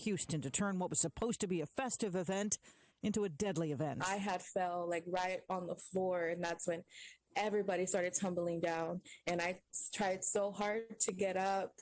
Houston to turn what was supposed to be a festive event into a deadly event. I had fell right on the floor, and that's when everybody started tumbling down. And I tried so hard to get up.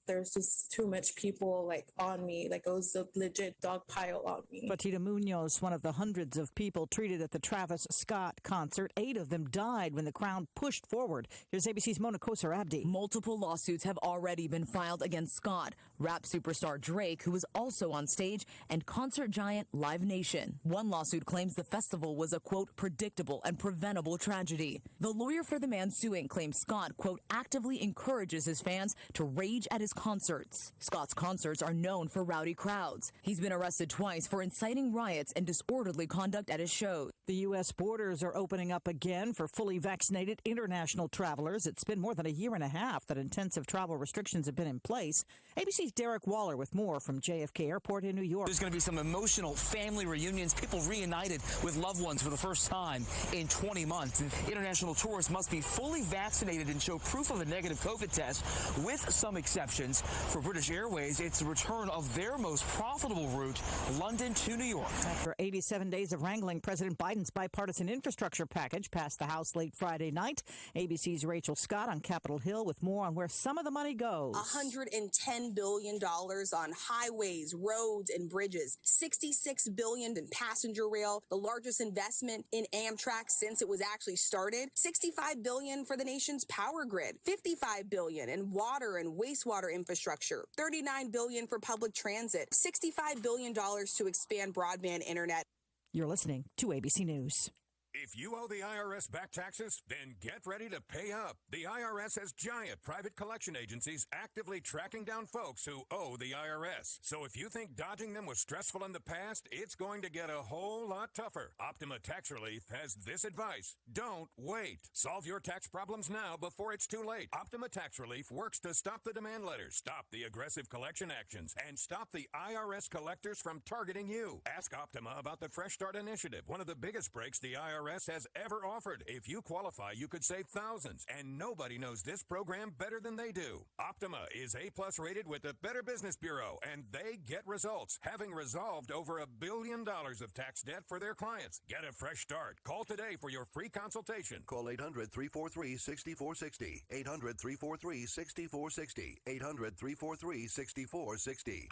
There's just too much people on me. It was a legit dog pile on me. Fatita Munoz, one of the hundreds of people treated at the Travis Scott concert. 8 of them died when the crowd pushed forward. Here's ABC's Mona Kosar Abdi. Multiple lawsuits have already been filed against Scott, rap superstar Drake, who was also on stage, and concert giant Live Nation. One lawsuit claims the festival was a, quote, predictable and preventable tragedy. The lawyer for the man suing claims Scott, quote, actively encourages his fans to rage at his concerts. Scott's concerts are known for rowdy crowds. He's been arrested twice for inciting riots and disorderly conduct at his shows. The U.S. borders are opening up again for fully vaccinated international travelers. It's been more than a year and a half that intensive travel restrictions have been in place. ABC's Derek Waller with more from JFK Airport in New York. There's going to be some emotional family reunions, people reunited with loved ones for the first time in 20 months. And international tourists must be fully vaccinated and show proof of a negative COVID test, with some exceptions. For British Airways, it's the return of their most profitable route, London to New York. After 87 days of wrangling, President Biden's bipartisan infrastructure package passed the House late Friday night. ABC's Rachel Scott on Capitol Hill with more on where some of the money goes. $110 billion on highways, roads, and bridges. $66 billion in passenger rail, the largest investment in Amtrak since it was actually started. $65 billion for the nation's power grid. $55 billion in water and wastewater infrastructure. $39 billion for public transit. $65 billion to expand broadband internet. You're listening to ABC News. If you owe the IRS back taxes, then get ready to pay up. The IRS has giant private collection agencies actively tracking down folks who owe the IRS. So if you think dodging them was stressful in the past, it's going to get a whole lot tougher. Optima Tax Relief has this advice. Don't wait. Solve your tax problems now before it's too late. Optima Tax Relief works to stop the demand letters, stop the aggressive collection actions, and stop the IRS collectors from targeting you. Ask Optima about the Fresh Start Initiative, one of the biggest breaks the IRS has ever offered. If you qualify, you could save thousands, and nobody knows this program better than they do. Optima is A+ rated with the Better Business Bureau, and they get results, having resolved over $1 billion of tax debt for their clients. Get a fresh start. Call today for your free consultation. Call 800-343-6460. 800-343-6460. 800-343-6460.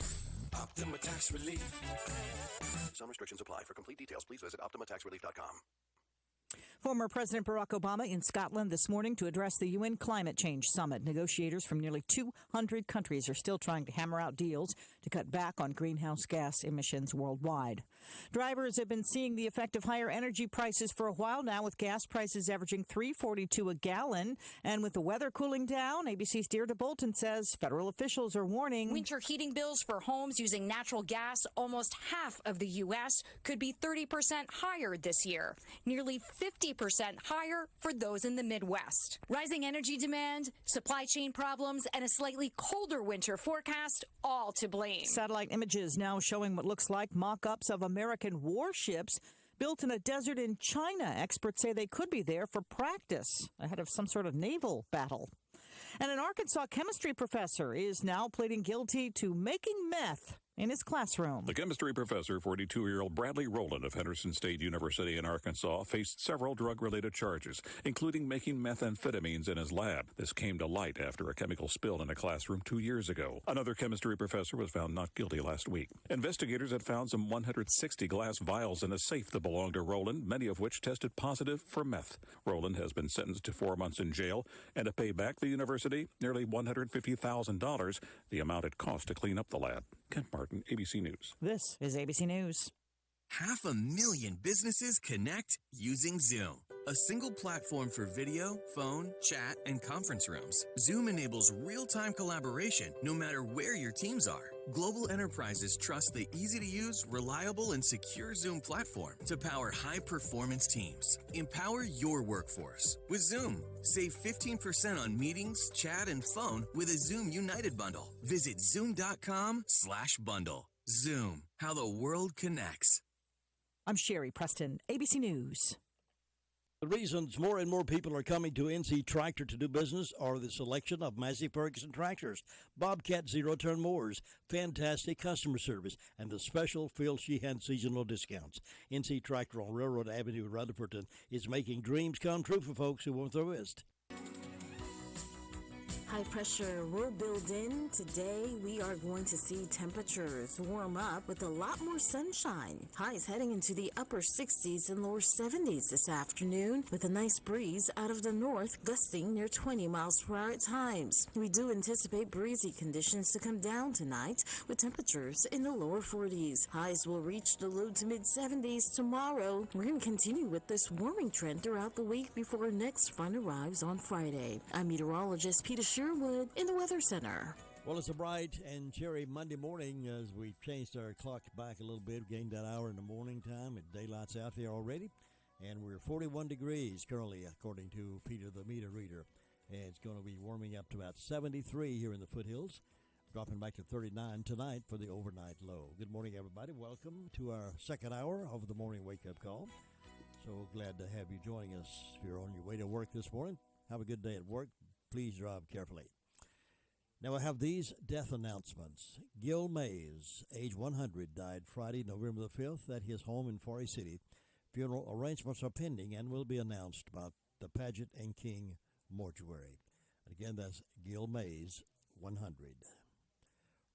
Optima Tax Relief. Some restrictions apply. For complete details, please visit OptimaTaxRelief.com. Former President Barack Obama in Scotland this morning to address the UN Climate Change Summit. Negotiators from nearly 200 countries are still trying to hammer out deals to cut back on greenhouse gas emissions worldwide. Drivers have been seeing the effect of higher energy prices for a while now, with gas prices averaging $3.42 a gallon. And with the weather cooling down, ABC's Deirdre Bolton says federal officials are warning winter heating bills for homes using natural gas, almost half of the U.S., could be 30% higher this year. Nearly 50% higher for those in the Midwest. Rising energy demand, supply chain problems, and a slightly colder winter forecast, all to blame. Satellite images now showing what looks like mock-ups of American warships built in a desert in China. Experts say they could be there for practice ahead of some sort of naval battle. And an Arkansas chemistry professor is now pleading guilty to making meth in his classroom. The chemistry professor, 42-year-old Bradley Rowland of Henderson State University in Arkansas, faced several drug-related charges, including making methamphetamines in his lab. This came to light after a chemical spill in a classroom 2 years ago. Another chemistry professor was found not guilty last week. Investigators had found some 160 glass vials in a safe that belonged to Rowland, many of which tested positive for meth. Rowland has been sentenced to 4 months in jail and to pay back the university nearly $150,000, the amount it cost to clean up the lab. Kent Martin, ABC News. This is ABC News. 500,000 businesses connect using Zoom. A single platform for video, phone, chat, and conference rooms. Zoom enables real-time collaboration no matter where your teams are. Global enterprises trust the easy-to-use, reliable, and secure Zoom platform to power high-performance teams. Empower your workforce with Zoom. Save 15% on meetings, chat, and phone with a Zoom United bundle. Visit zoom.com/bundle. Zoom, how the world connects. I'm Sherry Preston, ABC News. The reasons more and more people are coming to NC Tractor to do business are the selection of Massey Ferguson tractors, Bobcat zero-turn mowers, fantastic customer service, and the special Phil Sheehan seasonal discounts. NC Tractor on Railroad Avenue in Rutherford is making dreams come true for folks who want the risk. High pressure will build in. Today, we are going to see temperatures warm up with a lot more sunshine. Highs heading into the upper 60s and lower 70s this afternoon with a nice breeze out of the north gusting near 20 miles per hour at times. We do anticipate breezy conditions to come down tonight with temperatures in the lower 40s. Highs will reach the low to mid 70s tomorrow. We're going to continue with this warming trend throughout the week before our next front arrives on Friday. I'm meteorologist Peter Sherwood in the Weather Center. Well, it's a bright and cheery Monday morning as we changed our clock back a little bit, gained that hour in the morning time. Daylight's out there already, and we're 41 degrees currently, according to Peter the meter reader. And it's going to be warming up to about 73 here in the foothills, dropping back to 39 tonight for the overnight low. Good morning, everybody. Welcome to our second hour of the morning wake-up call. So glad to have you joining us. If you're on your way to work this morning, have a good day at work. Please drive carefully. Now I have these death announcements. Gil Mays, age 100, died Friday, November the 5th at his home in Forest City. Funeral arrangements are pending and will be announced by the Paget and King Mortuary. Again, that's Gil Mays, 100.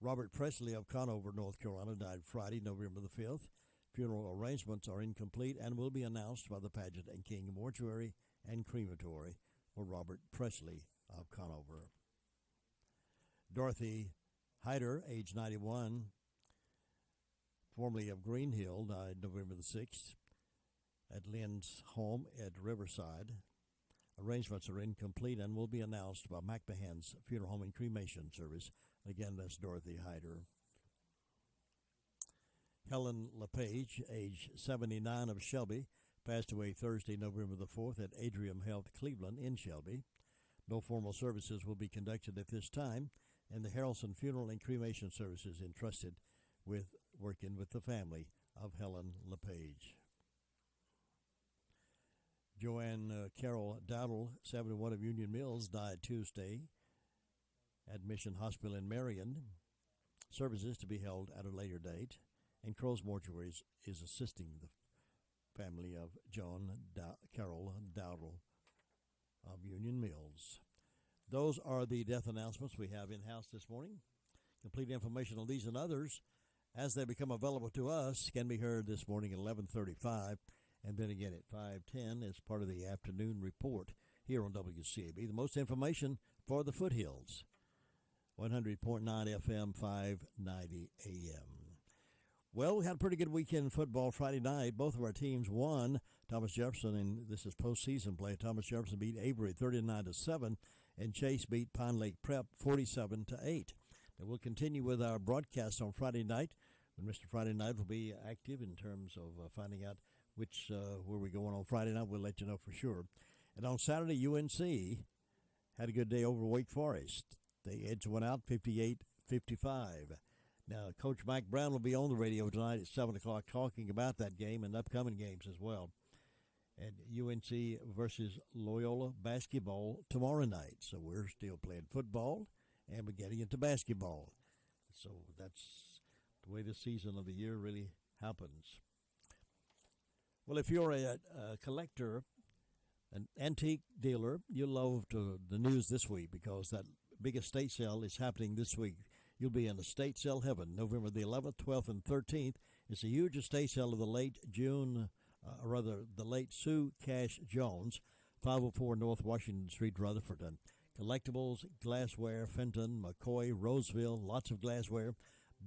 Robert Presley of Conover, North Carolina, died Friday, November the 5th. Funeral arrangements are incomplete and will be announced by the Paget and King Mortuary and Crematory for Robert Presley of Conover. Dorothy Hyder, age 91, formerly of Green Hill, died November the 6th at Lynn's home at Riverside. Arrangements are incomplete and will be announced by McMahon's Funeral Home and Cremation Service. Again, that's Dorothy Hyder. Helen LePage, age 79, of Shelby, passed away Thursday, November the 4th at Adrium Health Cleveland in Shelby. No formal services will be conducted at this time, and the Harrelson Funeral and Cremation Services entrusted with working with the family of Helen LePage. Joanne Carol Dowdle, 71, of Union Mills, died Tuesday at Mission Hospital in Marion. Services to be held at a later date, and Crow's Mortuary is assisting the family of Carol Dowdle of Union Mills. Those are the death announcements we have in-house this morning. Complete information on these and others, as they become available to us, can be heard this morning at 11:35, and then again at 5:10 as part of the afternoon report here on WCAB. The most information for the foothills, 100.9 FM, 590 AM. Well, we had a pretty good weekend in football Friday night. Both of our teams won. Thomas Jefferson, and this is postseason play. Thomas Jefferson beat Avery 39-7, and Chase beat Pine Lake Prep 47-8. Now we'll continue with our broadcast on Friday night, when Mr. Friday Night will be active in terms of finding out where we're going on Friday night. We'll let you know for sure. And on Saturday, UNC had a good day over Wake Forest. They edged one out 58-55. Now, Coach Mike Brown will be on the radio tonight at 7 o'clock talking about that game and upcoming games as well. And UNC versus Loyola basketball tomorrow night. So we're still playing football, and we're getting into basketball. So that's the way this season of the year really happens. Well, if you're a collector, an antique dealer, you'll love the news this week, because that big estate sale is happening this week. You'll be in estate sale heaven, November the 11th, 12th, and 13th. It's a huge estate sale of the late the late Sue Cash Jones, 504 North Washington Street, Rutherford. Collectibles, glassware, Fenton, McCoy, Roseville, lots of glassware,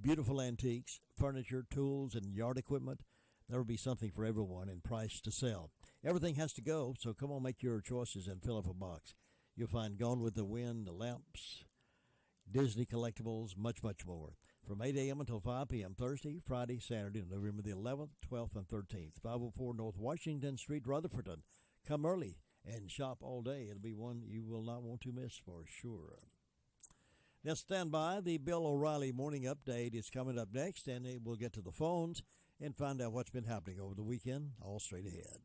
beautiful antiques, furniture, tools, and yard equipment. There will be something for everyone and price to sell. Everything has to go, so come on, make your choices and fill up a box. You'll find Gone with the Wind, the lamps, Disney collectibles, much, much more. From 8 a.m. until 5 p.m. Thursday, Friday, Saturday, November the 11th, 12th, and 13th. 504 North Washington Street, Rutherford. Come early and shop all day. It'll be one you will not want to miss for sure. Now stand by. The Bill O'Reilly Morning Update is coming up next, and we'll get to the phones and find out what's been happening over the weekend, all straight ahead.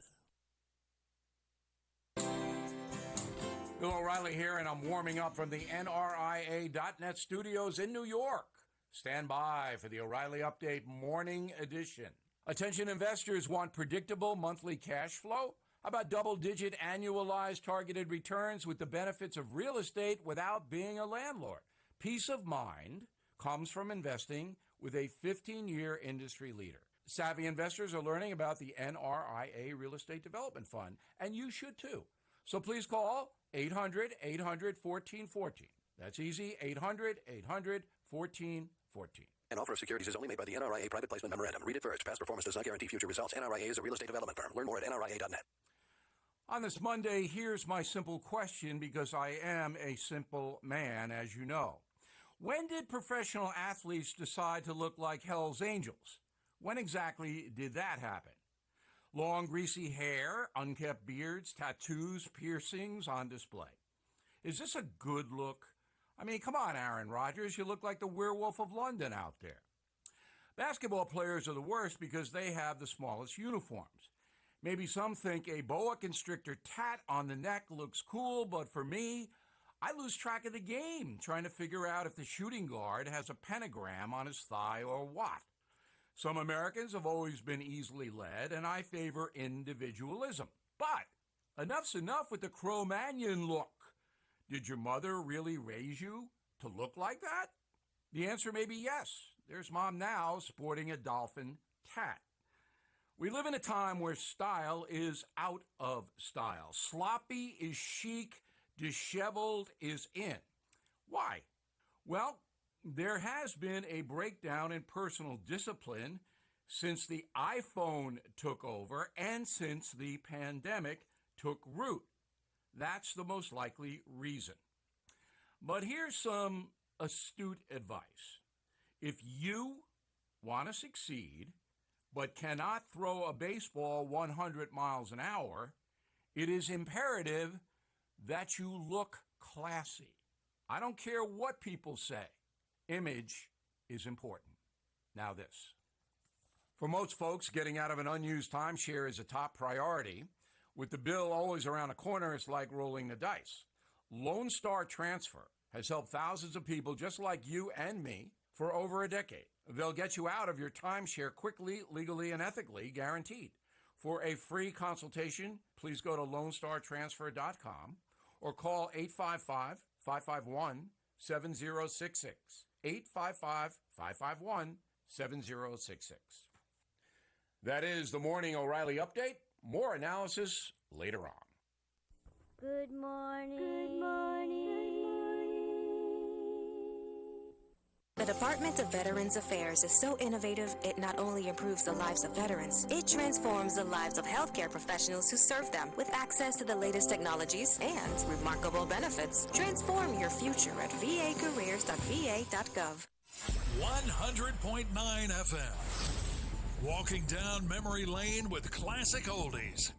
Bill O'Reilly here, and I'm warming up from the NRIA.net studios in New York. Stand by for the O'Reilly Update Morning Edition. Attention investors, want predictable monthly cash flow? How about double-digit annualized targeted returns with the benefits of real estate without being a landlord? Peace of mind comes from investing with a 15-year industry leader. Savvy investors are learning about the NRIA Real Estate Development Fund, and you should too. So please call 800-800-1414. That's easy, 800-800-1414. An offer of securities is only made by the NRIA Private Placement Memorandum. Read it first. Past performance does not guarantee future results. NRIA is a real estate development firm. Learn more at NRIA.net. On this Monday, here's my simple question, because I am a simple man, as you know. When did professional athletes decide to look like Hell's Angels? When exactly did that happen? Long, greasy hair, unkept beards, tattoos, piercings on display. Is this a good look? I mean, come on, Aaron Rodgers, you look like the Werewolf of London out there. Basketball players are the worst because they have the smallest uniforms. Maybe some think a boa constrictor tat on the neck looks cool, but for me, I lose track of the game trying to figure out if the shooting guard has a pentagram on his thigh or what. Some Americans have always been easily led, and I favor individualism. But enough's enough with the Cro-Magnon look. Did your mother really raise you to look like that? The answer may be yes. There's Mom now sporting a dolphin tat. We live in a time where style is out of style. Sloppy is chic, disheveled is in. Why? Well, there has been a breakdown in personal discipline since the iPhone took over and since the pandemic took root. That's the most likely reason. But here's some astute advice. If you want to succeed but cannot throw a baseball 100 miles an hour, it is imperative that you look classy. I don't care what people say. Image is important. Now this. For most folks, getting out of an unused timeshare is a top priority. With the bill always around the corner, it's like rolling the dice. Lone Star Transfer has helped thousands of people just like you and me for over a decade. They'll get you out of your timeshare quickly, legally, and ethically, guaranteed. For a free consultation, please go to LoneStarTransfer.com or call 855-551-7066. 855-551-7066. That is the Morning O'Reilly Update. More analysis later on. Good morning. Good morning. The Department of Veterans Affairs is so innovative, it not only improves the lives of veterans, it transforms the lives of healthcare professionals who serve them with access to the latest technologies and remarkable benefits. Transform your future at vacareers.va.gov. 100.9 FM. Walking down memory lane with classic oldies.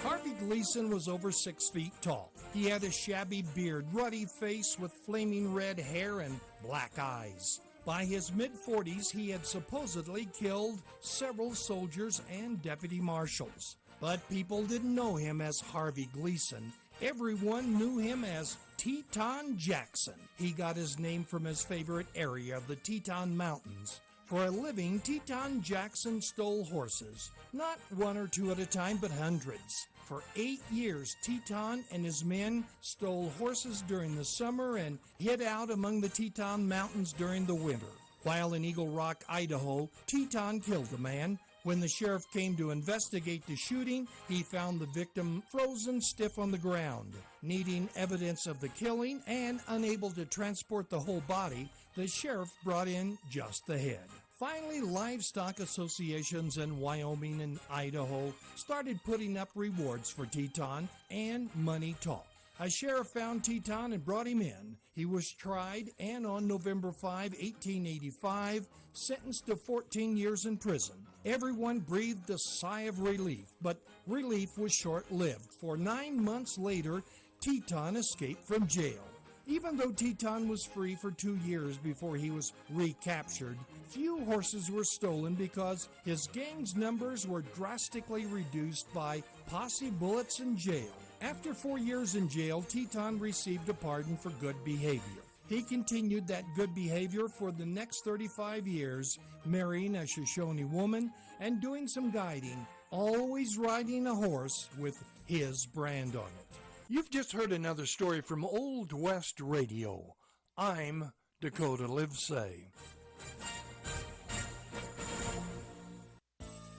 Harvey Gleason was over 6 feet tall. He had a shabby beard, ruddy face with flaming red hair and black eyes. By his mid-40s, he had supposedly killed several soldiers and deputy marshals. But people didn't know him as Harvey Gleason. Everyone knew him as Teton Jackson. He got his name from his favorite area of the Teton Mountains. For a living, Teton Jackson stole horses. Not one or two at a time, but hundreds. For 8 years, Teton and his men stole horses during the summer and hid out among the Teton Mountains during the winter. While in Eagle Rock, Idaho, Teton killed a man. When the sheriff came to investigate the shooting, he found the victim frozen stiff on the ground. Needing evidence of the killing and unable to transport the whole body, the sheriff brought in just the head. Finally, livestock associations in Wyoming and Idaho started putting up rewards for Teton, and money talked. A sheriff found Teton and brought him in. He was tried and on November 5, 1885, sentenced to 14 years in prison. Everyone breathed a sigh of relief, but relief was short-lived, for 9 months later, Teton escaped from jail. Even though Teton was free for 2 years before he was recaptured, few horses were stolen because his gang's numbers were drastically reduced by posse bullets and jail. After 4 years in jail, Teton received a pardon for good behavior. He continued that good behavior for the next 35 years, marrying a Shoshone woman and doing some guiding, always riding a horse with his brand on it. You've just heard another story from Old West Radio. I'm Dakota Livesay.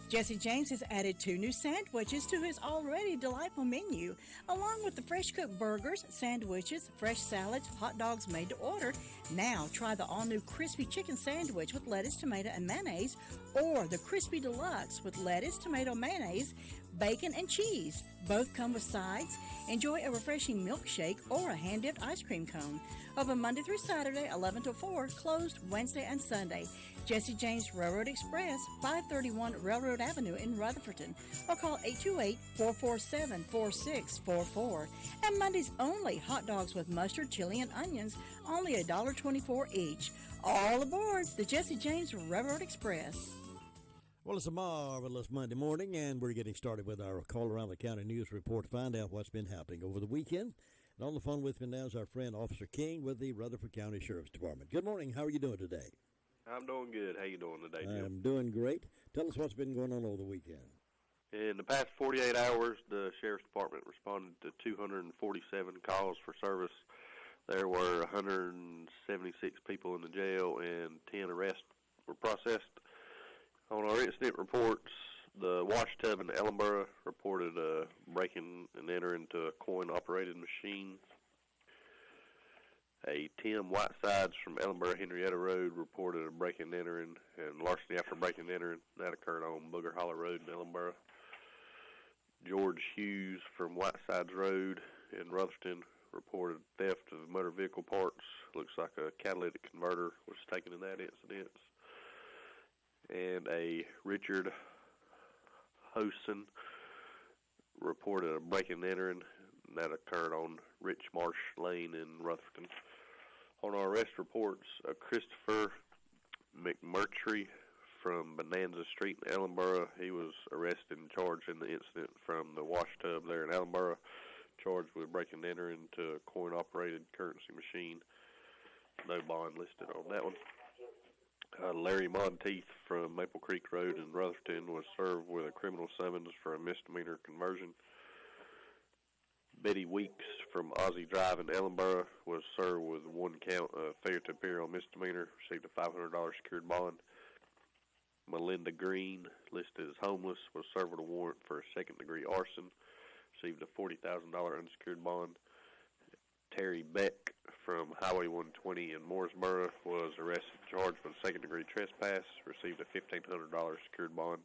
Jesse James has added 2 new sandwiches to his already delightful menu. Along with the fresh-cooked burgers, sandwiches, fresh salads, hot dogs made to order, now try the all-new crispy chicken sandwich with lettuce, tomato, and mayonnaise, or the crispy deluxe with lettuce, tomato, mayonnaise, bacon, and cheese. Both come with sides. Enjoy a refreshing milkshake or a hand-dipped ice cream cone. Open Monday through Saturday, 11 to 4, closed Wednesday and Sunday. Jesse James Railroad Express, 531 Railroad Avenue in Rutherfordton, or call 828-447-4644. And Mondays only, hot dogs with mustard, chili, and onions, only $1.24 each. All aboard the Jesse James Railroad Express. Well, it's a marvelous Monday morning, and we're getting started with our Call Around the County News Report to find out what's been happening over the weekend. And on the phone with me now is our friend Officer King with the Rutherford County Sheriff's Department. Good morning. How are you doing today? I'm doing good. How you doing today, Jim? I'm doing great. Tell us what's been going on over the weekend. In the past 48 hours, the Sheriff's Department responded to 247 calls for service. There were 176 people in the jail and 10 arrests were processed. On our incident reports, the wash tub in Ellenboro reported a break-in and enter into a coin-operated machine. A Tim Whitesides from Ellenboro Henrietta Road reported a break-in and entering and larceny after break-in and entering. That occurred on Booger Hollow Road in Ellenboro. George Hughes from Whitesides Road in Rutherfordton reported theft of motor vehicle parts. Looks like a catalytic converter was taken in that incident. And a Richard Hosen reported a break-in and entering. That occurred on Rich Marsh Lane in Rutherfordton. On our arrest reports, Christopher McMurtry from Bonanza Street in Ellenboro, he was arrested and charged in the incident from the wash tub there in Ellenboro, charged with breaking and entering into a coin-operated currency machine. No bond listed on that one. Larry Monteith from Maple Creek Road in Rutherfordton was served with a criminal summons for a misdemeanor conversion. Betty Weeks from Ozzie Drive in Ellenboro was served with 1 count of failure to appear on misdemeanor, received a $500 secured bond. Melinda Green, listed as homeless, was served with a warrant for a second-degree arson, received a $40,000 unsecured bond. Terry Beck from Highway 120 in Mooresboro was arrested and charged with second-degree trespass, received a $1,500 secured bond.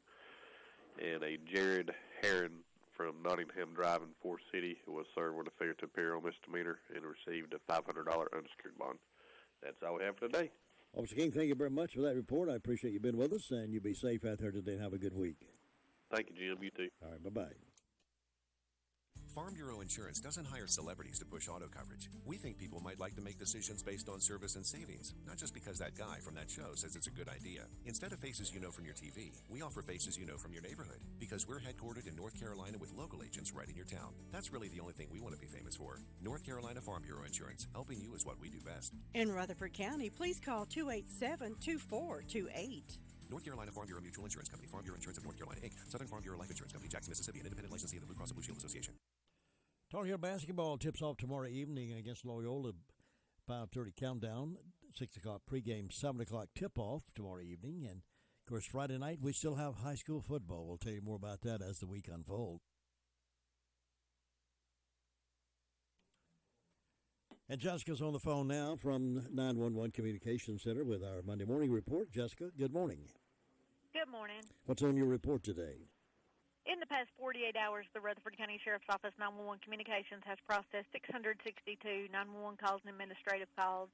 And a Jared Heron from Nottingham Drive in Forest City was served with a failure to appear on misdemeanor and received a $500 unsecured bond. That's all we have for today. Officer King, thank you very much for that report. I appreciate you being with us, and you be safe out there today and have a good week. Thank you, Jim. You too. All right, bye-bye. Farm Bureau Insurance doesn't hire celebrities to push auto coverage. We think people might like to make decisions based on service and savings, not just because that guy from that show says it's a good idea. Instead of faces you know from your TV, we offer faces you know from your neighborhood, because we're headquartered in North Carolina with local agents right in your town. That's really the only thing we want to be famous for. North Carolina Farm Bureau Insurance, helping you is what we do best. In Rutherford County, please call 287-2428. North Carolina Farm Bureau Mutual Insurance Company, Farm Bureau Insurance of North Carolina, Inc., Southern Farm Bureau Life Insurance Company, Jackson, Mississippi, an independent licensee of the Blue Cross and Blue Shield Association. Tar Heel basketball tips off tomorrow evening against Loyola. 5:30 countdown, 6 o'clock pregame, 7 o'clock tip-off tomorrow evening. And, of course, Friday night we still have high school football. We'll tell you more about that as the week unfolds. And Jessica's on the phone now from 911 Communications Center with our Monday morning report. Jessica, good morning. Good morning. What's on your report today? In the past 48 hours, the Rutherford County Sheriff's Office 911 Communications has processed 662 911 calls and administrative calls.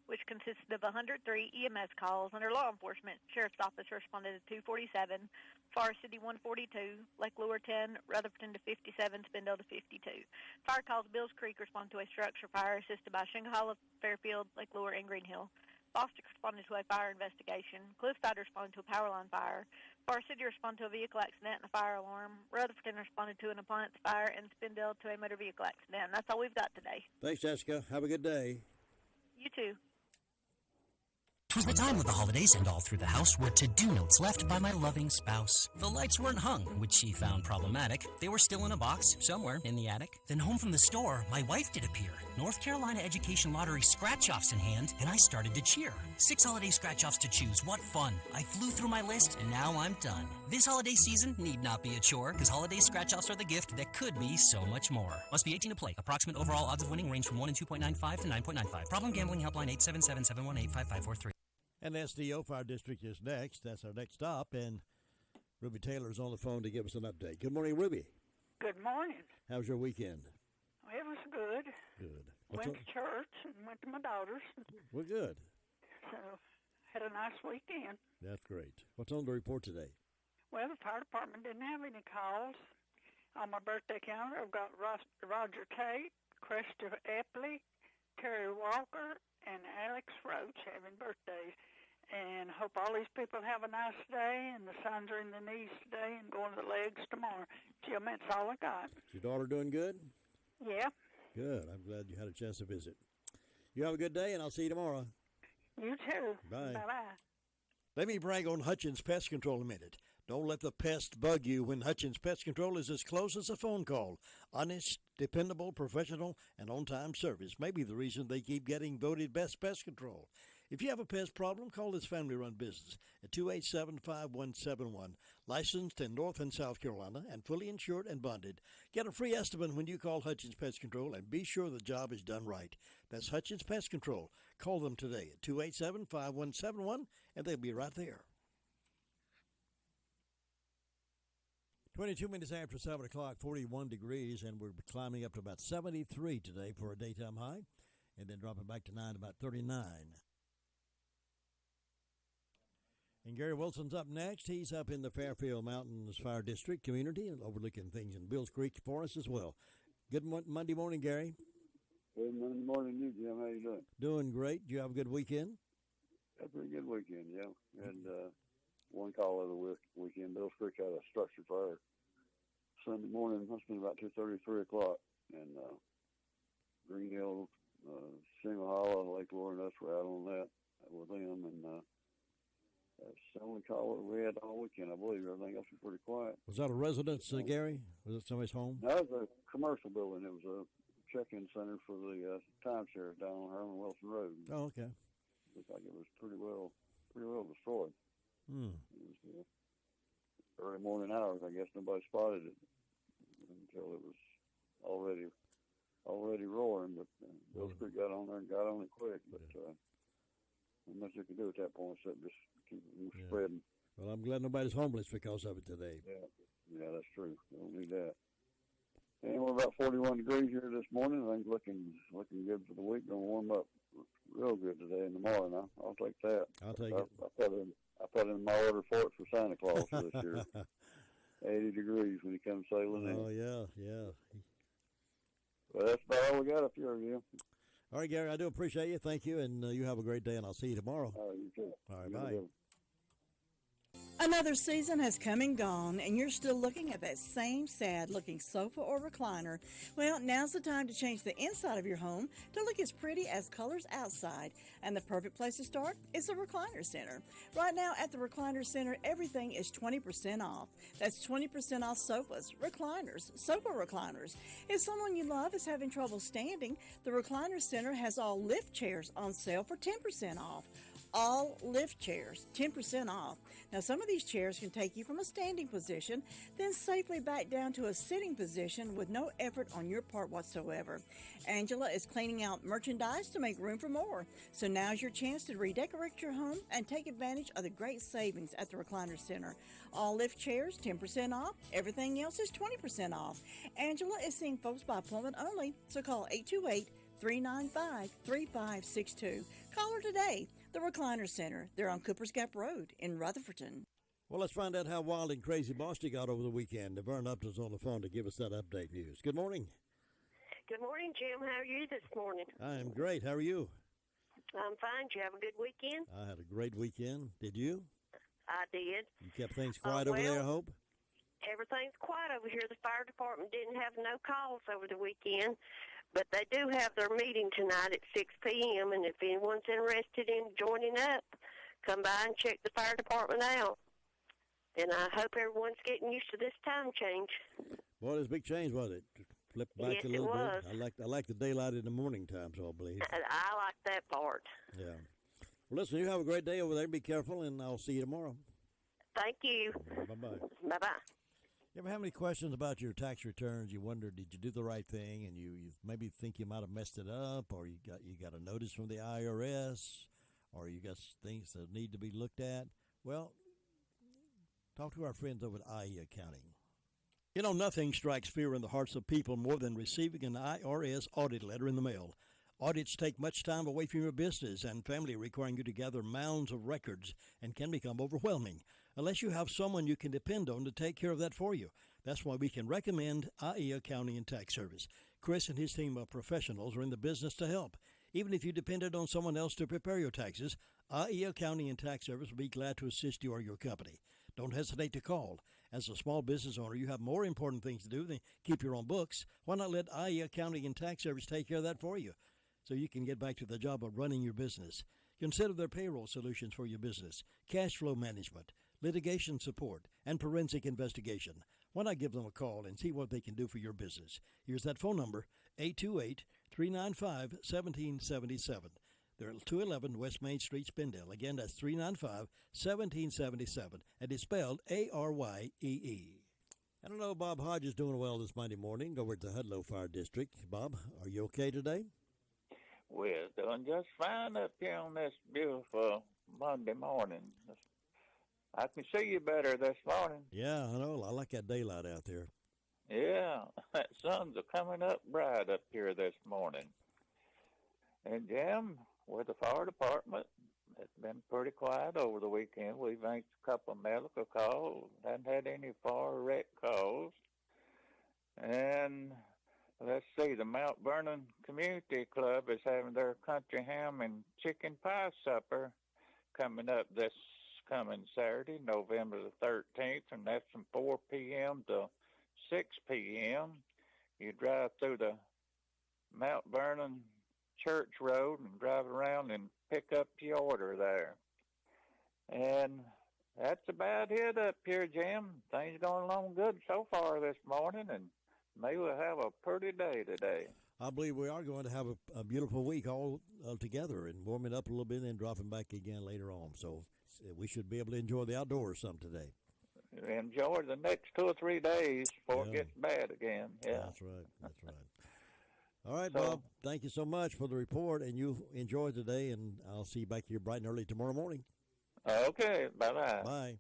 which consisted of 103 EMS calls under law enforcement. Sheriff's Office responded to 247, Forest City 142, Lake Lure 10, Rutherford to 57, Spindale to 52. Fire calls Bills Creek responded to a structure fire assisted by Shingahala, Fairfield, Lake Lure, and Green Hill. Bostic responded to a fire investigation. Cliffside responded to a power line fire. Forest City responded to a vehicle accident and a fire alarm. Rutherford responded to an appliance fire, and Spindale to a motor vehicle accident. That's all we've got today. Thanks, Jessica. Have a good day. You too. 'Twas the time of the holidays, and all through the house were to-do notes left by my loving spouse. The lights weren't hung, which she found problematic. They were still in a box, somewhere in the attic. Then home from the store, my wife did appear. North Carolina Education Lottery scratch-offs in hand, and I started to cheer. 6 holiday scratch-offs to choose. What fun. I flew through my list, and now I'm done. This holiday season need not be a chore, because holiday scratch-offs are the gift that could be so much more. Must be 18 to play. Approximate overall odds of winning range from 1 in 2.95 to 9.95. Problem gambling helpline 877-718-5543. And SDO Fire District is next. That's our next stop. And Ruby Taylor's on the phone to give us an update. Good morning, Ruby. Good morning. How was your weekend? It was good. Good. Went to church and went to my daughter's. Well, good. So, had a nice weekend. That's great. What's on the report today? Well, the fire department didn't have any calls. On my birthday calendar, I've got Roger Tate, Krista Epley, Terry Walker, and Alex Roach having birthdays. And hope all these people have a nice day, and the sons are in the knees today and going to the legs tomorrow. Jim, that's all I got. Is your daughter doing good? Yeah. Good. I'm glad you had a chance to visit. You have a good day, and I'll see you tomorrow. You too. Bye. Bye-bye. Let me brag on Hutchins Pest Control a minute. Don't let the pest bug you when Hutchins Pest Control is as close as a phone call. Honest, dependable, professional, and on-time service may be the reason they keep getting voted best pest control. If you have a pest problem, call this family-run business at 287-5171. Licensed in North and South Carolina and fully insured and bonded. Get a free estimate when you call Hutchins Pest Control and be sure the job is done right. That's Hutchins Pest Control. Call them today at 287-5171 and they'll be right there. 22 minutes after 7 o'clock, 41 degrees, and we're climbing up to about 73 today for a daytime high, and then dropping back to 9 about 39. And Gary Wilson's up next. He's up in the Fairfield Mountains Fire District community and overlooking things in Bills Creek for us as well. Good Monday morning, Gary. Good Monday morning, you, Jim. How you doing? Doing great. Did you have a good weekend? Had a pretty good weekend, yeah. And one call of the weekend. Bills Creek had a structure fire Sunday morning. Must have been about 2:30, 3 o'clock. And Green Hill, Shingahala, Lake Lure, and us were out on that with them. And that's the only call we had all weekend, I believe. Everything else was pretty quiet. Was that a residence, Gary? Was it somebody's home? No, it was a commercial building. It was a check-in center for the timeshare down on Herman Wilson Road. Oh, okay. Looked like it was pretty well destroyed. It was early morning hours. I guess nobody spotted it until it was already roaring. But Bills Creek got on there and got on it quick. But not much you can do at that point except just keep it spreading. Well, I'm glad nobody's homeless because of it today. Yeah, that's true. Don't need that. And we're about 41 degrees here this morning. I think looking good for the week. Going to warm up real good today and tomorrow. Now I'll take that. I'll take it. I put in my order for it for Santa Claus this year. 80 degrees when he comes sailing in. Oh yeah. Well, that's about all we got up here, yeah. All right, Gary, I do appreciate you. Thank you, and you have a great day, and I'll see you tomorrow. All right, you too. All right, bye. Another season has come and gone, and you're still looking at that same sad-looking sofa or recliner. Well, now's the time to change the inside of your home to look as pretty as colors outside. And the perfect place to start is the Recliner Center. Right now at the Recliner Center, everything is 20% off. That's 20% off sofas, recliners, sofa recliners. If someone you love is having trouble standing, the Recliner Center has all lift chairs on sale for 10% off. All lift chairs, 10% off. Now, some of these chairs can take you from a standing position, then safely back down to a sitting position with no effort on your part whatsoever. Angela is cleaning out merchandise to make room for more. So now's your chance to redecorate your home and take advantage of the great savings at the Recliner Center. All lift chairs, 10% off. Everything else is 20% off. Angela is seeing folks by appointment only, so call 888-395-3562. Call her today. The Recliner Center. They're on Cooper's Gap Road in Rutherfordton. Well, let's find out how wild and crazy Boston got over the weekend. Vern Upton's on the phone to give us that update news. Good morning. Good morning, Jim. How are you this morning? I am great. How are you? I'm fine. Did you have a good weekend? I had a great weekend. Did you? I did. You kept things quiet over there, I hope? Everything's quiet over here. The fire department didn't have no calls over the weekend, but they do have their meeting tonight at 6 p.m., and if anyone's interested in joining up, come by and check the fire department out. And I hope everyone's getting used to this time change. Boy, it was a big change, wasn't it? Flip back Yes, a little it was. bit. I like the daylight in the morning time, so I believe. I like that part. Yeah. Well, listen, you have a great day over there. Be careful, and I'll see you tomorrow. Thank you. Bye-bye. Bye-bye. You ever have any questions about your tax returns? You wonder, did you do the right thing, and you maybe think you might have messed it up, or you got a notice from the IRS, or you got things that need to be looked at? Well, talk to our friends over at IE Accounting. You know, nothing strikes fear in the hearts of people more than receiving an IRS audit letter in the mail. Audits take much time away from your business and family, requiring you to gather mounds of records, and can become overwhelming unless you have someone you can depend on to take care of that for you. That's why we can recommend IE Accounting and Tax Service. Chris and his team of professionals are in the business to help. Even if you depended on someone else to prepare your taxes, IE Accounting and Tax Service will be glad to assist you or your company. Don't hesitate to call. As a small business owner, you have more important things to do than keep your own books. Why not let IE Accounting and Tax Service take care of that for you so you can get back to the job of running your business? Consider their payroll solutions for your business, cash flow management, litigation support, and forensic investigation. Why not give them a call and see what they can do for your business? Here's that phone number, 828-395-1777. They're at 211 West Main Street, Spindale. Again, that's 395-1777, and it's spelled A-R-Y-E-E. I don't know, Bob Hodge is doing well this Monday morning over at the Hudlow Fire District. Bob, are you okay today? We're doing just fine up here on this beautiful Monday morning. I can see you better this morning. Yeah, I know. I like that daylight out there. Yeah, that sun's coming up bright up here this morning. And, Jim, with the fire department, it's been pretty quiet over the weekend. We've answered a couple of medical calls, hadn't had any fire wreck calls. And let's see, the Mount Vernon Community Club is having their country ham and chicken pie supper coming up this coming Saturday, November the 13th, and that's from 4 p.m. to 6 p.m. You drive through the Mount Vernon Church Road and drive around and pick up your order there. And that's about it up here, Jim. Things going along good so far this morning, and maybe we'll have a pretty day today. I believe we are going to have a beautiful week all together and warming up a little bit and then dropping back again later on. So we should be able to enjoy the outdoors some today. Enjoy the next 2 or 3 days before it gets bad again. Yeah, that's right. That's right. All right, Bob, thank you so much for the report, and you enjoy today, and I'll see you back here bright and early tomorrow morning. Okay, bye-bye. Bye.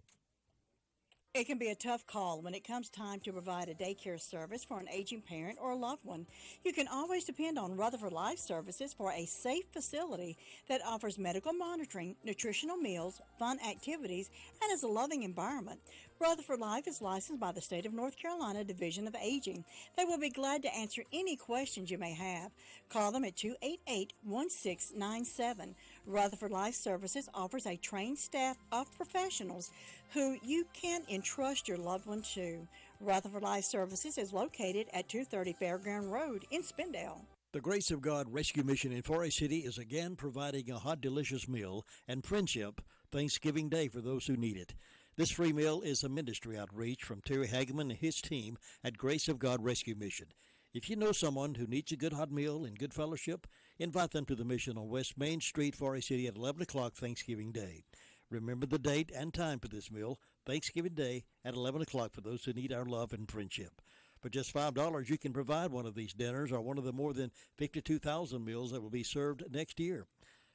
It can be a tough call when it comes time to provide a daycare service for an aging parent or a loved one. You can always depend on Rutherford Life Services for a safe facility that offers medical monitoring, nutritional meals, fun activities, and is a loving environment. Rutherford Life is licensed by the State of North Carolina Division of Aging. They will be glad to answer any questions you may have. Call them at 288-1697. Rutherford Life Services offers a trained staff of professionals who you can entrust your loved one to. Rutherford Life Services is located at 230 Fairground Road in Spindale. The Grace of God Rescue Mission in Forest City is again providing a hot, delicious meal and friendship Thanksgiving Day for those who need it. This free meal is a ministry outreach from Terry Hageman and his team at Grace of God Rescue Mission. If you know someone who needs a good hot meal and good fellowship, invite them to the mission on West Main Street, Forest City at 11 o'clock Thanksgiving Day. Remember the date and time for this meal, Thanksgiving Day at 11 o'clock for those who need our love and friendship. For just $5, you can provide one of these dinners or one of the more than 52,000 meals that will be served next year.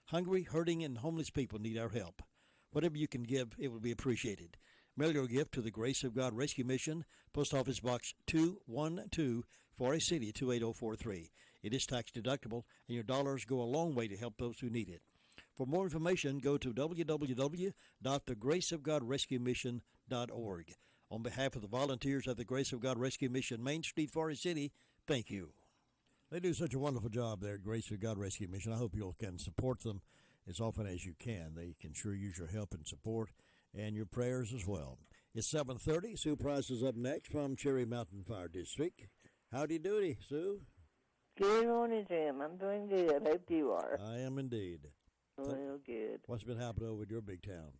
Hungry, hurting, and homeless people need our help. Whatever you can give, it will be appreciated. Mail your gift to the Grace of God Rescue Mission, Post Office Box 212, Forest City 28043. It is tax deductible, and your dollars go a long way to help those who need it. For more information, go to www.thegraceofgodrescuemission.org. On behalf of the volunteers at the Grace of God Rescue Mission, Main Street, Forest City, thank you. They do such a wonderful job there at Grace of God Rescue Mission. I hope you can support them as often as you can. They can sure use your help and support and your prayers as well. It's 7:30. Sue Price is up next from Cherry Mountain Fire District. Howdy doody, Sue. Good morning, Jim. I'm doing good. Hope you are. I am indeed. Well, good. What's been happening over at your big town?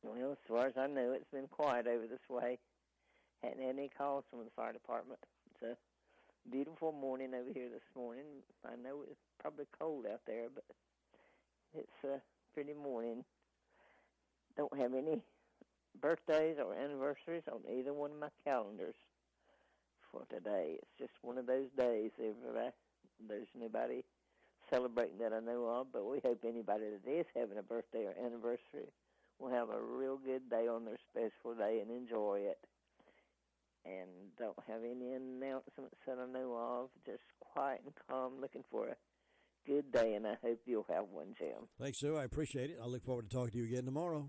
Well, as far as I know, it's been quiet over this way. Hadn't had any calls from the fire department. It's a beautiful morning over here this morning. I know it's probably cold out there, but it's a pretty morning. Don't have any birthdays or anniversaries on either one of my calendars for today. It's just one of those days. There's nobody celebrating that I know of, but we hope anybody that is having a birthday or anniversary will have a real good day on their special day and enjoy it. And don't have any announcements that I know of. Just quiet and calm, looking for a good day, and I hope you'll have one, Jim. Thanks, Sue. I appreciate it. I look forward to talking to you again tomorrow.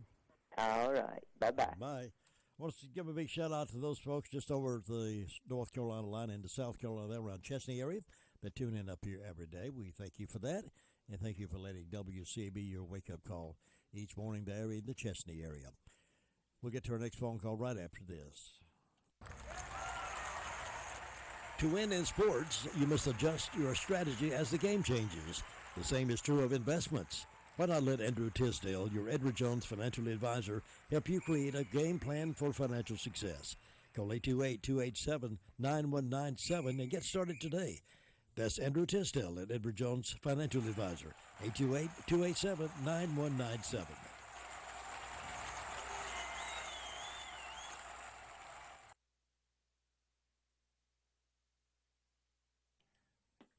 All right. Bye-bye. Bye. I want to give a big shout-out to those folks just over at the North Carolina line into South Carolina, there around Chesney area, that tune in up here every day. We thank you for that, and thank you for letting WCAB your wake-up call each morning there in the Chesney area. We'll get to our next phone call right after this. To win in sports, you must adjust your strategy as the game changes. The same is true of investments. Why not let Andrew Tisdale, your Edward Jones financial advisor, help you create a game plan for financial success? Call 828-287-9197 and get started today. That's Andrew Tisdale at Edward Jones Financial Advisor, 828-287-9197.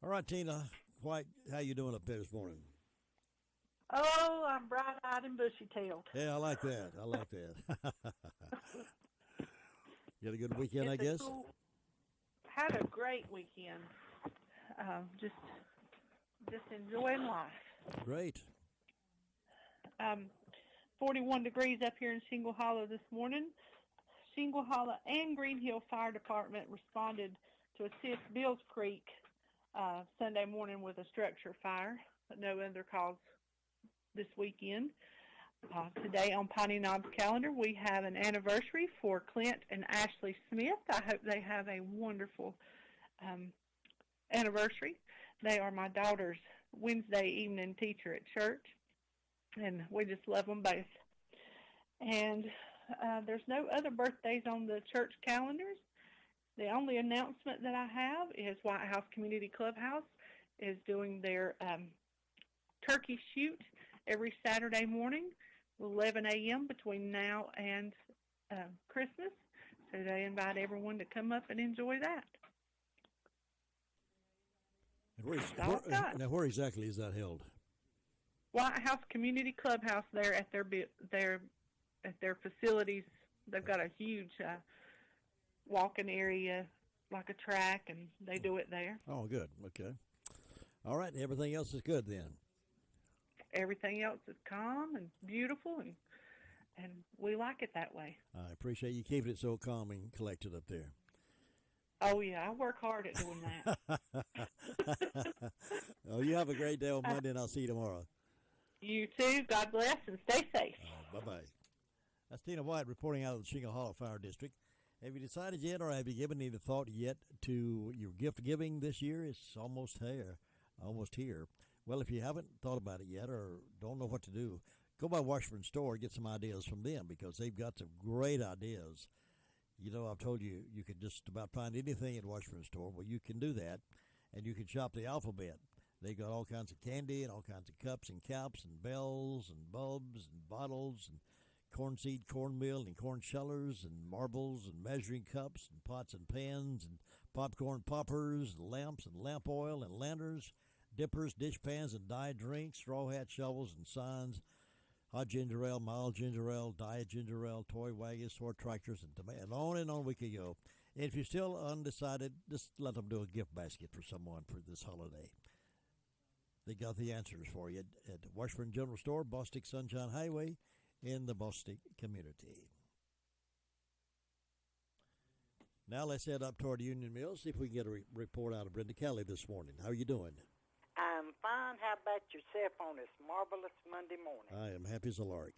All right, Tina, how you doing up there this morning? Oh, I'm bright-eyed and bushy-tailed. Yeah, I like that. You had a good weekend, I guess? Had a great weekend. Just enjoying life. Great. 41 degrees up here in Shingle Hollow this morning. Shingle Hollow and Green Hill Fire Department responded to assist Bills Creek Sunday morning with a structure fire, but no other calls this weekend. Today on Piney Knob's calendar, we have an anniversary for Clint and Ashley Smith. I hope they have a wonderful anniversary. They are my daughter's Wednesday evening teacher at church, and we just love them both. And there's no other birthdays on the church calendars. The only announcement that I have is White House Community Clubhouse is doing their turkey shoot every Saturday morning, 11 a.m. between now and Christmas. So they invite everyone to come up and enjoy that. Where exactly is that held? White House Community Clubhouse there at their facilities. They've got a huge walking area, like a track, and they do it there. Oh, good. Okay. All right. Everything else is good then. Everything else is calm and beautiful, and we like it that way. I appreciate you keeping it so calm and collected up there. Oh, yeah. I work hard at doing that. Oh, you have a great day on Monday, and I'll see you tomorrow. You too. God bless, and stay safe. Bye-bye. That's Tina White reporting out of the Shingle Hollow Fire District. Have you decided yet, or have you given any thought yet to your gift giving this year? It's almost here. Well, if you haven't thought about it yet or don't know what to do, go by Washburn Store, get some ideas from them, because they've got some great ideas. You know, I've told you, you can just about find anything at Washburn Store. Well, you can do that, and you can shop the alphabet. They got all kinds of candy and all kinds of cups and caps and bells and bulbs and bottles and corn seed, cornmeal, and corn shellers and marbles and measuring cups and pots and pans and popcorn poppers and lamps and lamp oil and lanterns, dippers, dishpans and dyed drinks, straw hat shovels and signs, hot ginger ale, mild ginger ale, diet ginger ale, toy wagons, sword tractors, and on we could go. If you're still undecided, just let them do a gift basket for someone for this holiday. They got the answers for you at Washburn General Store, Bostic Sunshine Highway, in the Bostic community. Now let's head up toward Union Mills, see if we can get a report out of Brenda Kelly this morning. How are you doing? I'm fine. How about yourself on this marvelous Monday morning? I am happy as a lark.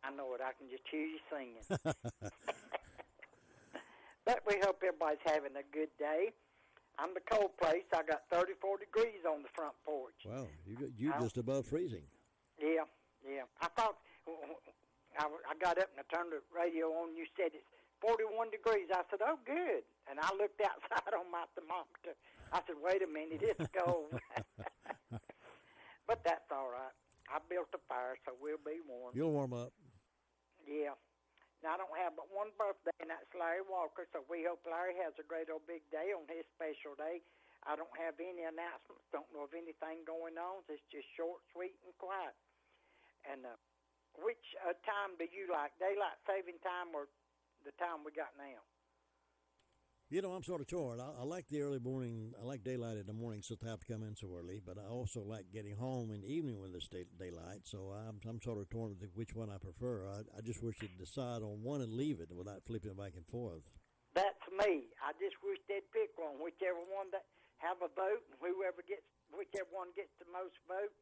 I know it. I can just hear you singing. But we hope everybody's having a good day. I'm the cold place. I got 34 degrees on the front porch. Wow, you just above freezing. Yeah. I thought, I got up and I turned the radio on. You said it's 41 degrees. I said, oh, good. And I looked outside on my thermometer. I said, wait a minute, it's cold. But that's all right. I built a fire, so we'll be warm. You'll warm up. Yeah. Now, I don't have but one birthday, and that's Larry Walker, so we hope Larry has a great old big day on his special day. I don't have any announcements, don't know of anything going on. It's just short, sweet, and quiet. And which time do you like, daylight saving time or the time we got now? You know, I'm sort of torn. I like the early morning. I like daylight in the morning, so I have to come in so early. But I also like getting home in the evening when there's daylight. So I'm sort of torn with which one I prefer. I just wish you'd decide on one and leave it without flipping back and forth. That's me. I just wish they'd pick one. Whichever one that have a vote, and whichever one gets the most votes,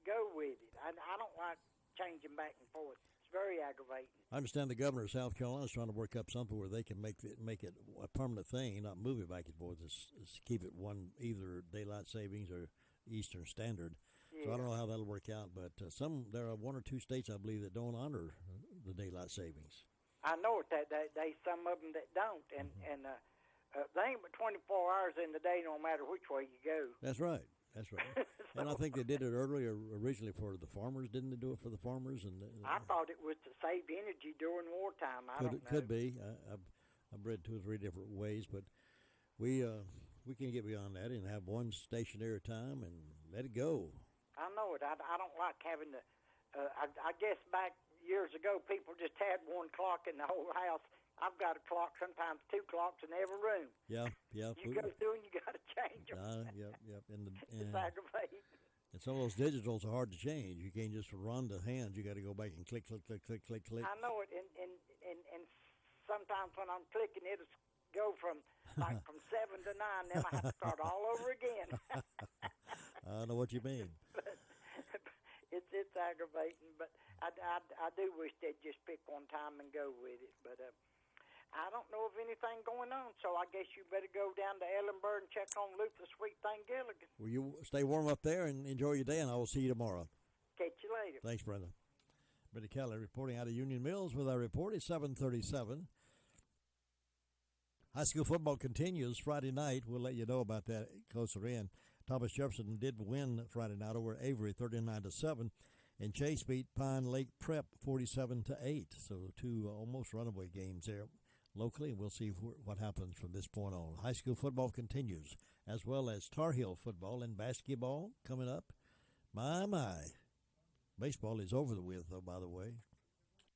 go with it. I don't like changing back and forth. Very aggravating. I understand the governor of South Carolina is trying to work up something where they can make it a permanent thing, not move it back and forth. It's keep it one, either daylight savings or Eastern Standard. Yeah. So I don't know how that'll work out, but there are one or two states I believe that don't honor the daylight savings. I know that they some of them that don't, and they ain't but 24 hours in the day, no matter which way you go. That's right. And I think they did it originally for the farmers. Didn't they do it for the farmers? And I thought it was to save energy during wartime. I don't know. Could be. I've read 2 or 3 different ways, but we can get beyond that and have one stationary time and let it go. I know it. I don't like having to. I guess back years ago, people just had one clock in the whole house. I've got a clock, sometimes 2 clocks in every room. Yeah. You go through and you got to change them. Yep. It's aggravating. And some of those digitals are hard to change. You can't just run the hands. You got to go back and click. I know it, and sometimes when I'm clicking, it'll go from 7 to 9. Then I have to start all over again. I know what you mean. It's aggravating, but I do wish they'd just pick one time and go with it, but. I don't know of anything going on, so I guess you better go down to Ellenburg and check on Luther Sweet Thing Gilligan. Well, you stay warm up there and enjoy your day, and I will see you tomorrow. Catch you later. Thanks, Brenda. Brenda Kelly reporting out of Union Mills with our report. It's 7:37. High school football continues Friday night. We'll let you know about that closer in. Thomas Jefferson did win Friday night over Avery 39-7. And Chase beat Pine Lake Prep 47-8. So 2 almost runaway games there locally, and we'll see what happens from this point on. High school football continues, as well as Tar Heel football and basketball coming up. My. Baseball is over with, though, by the way.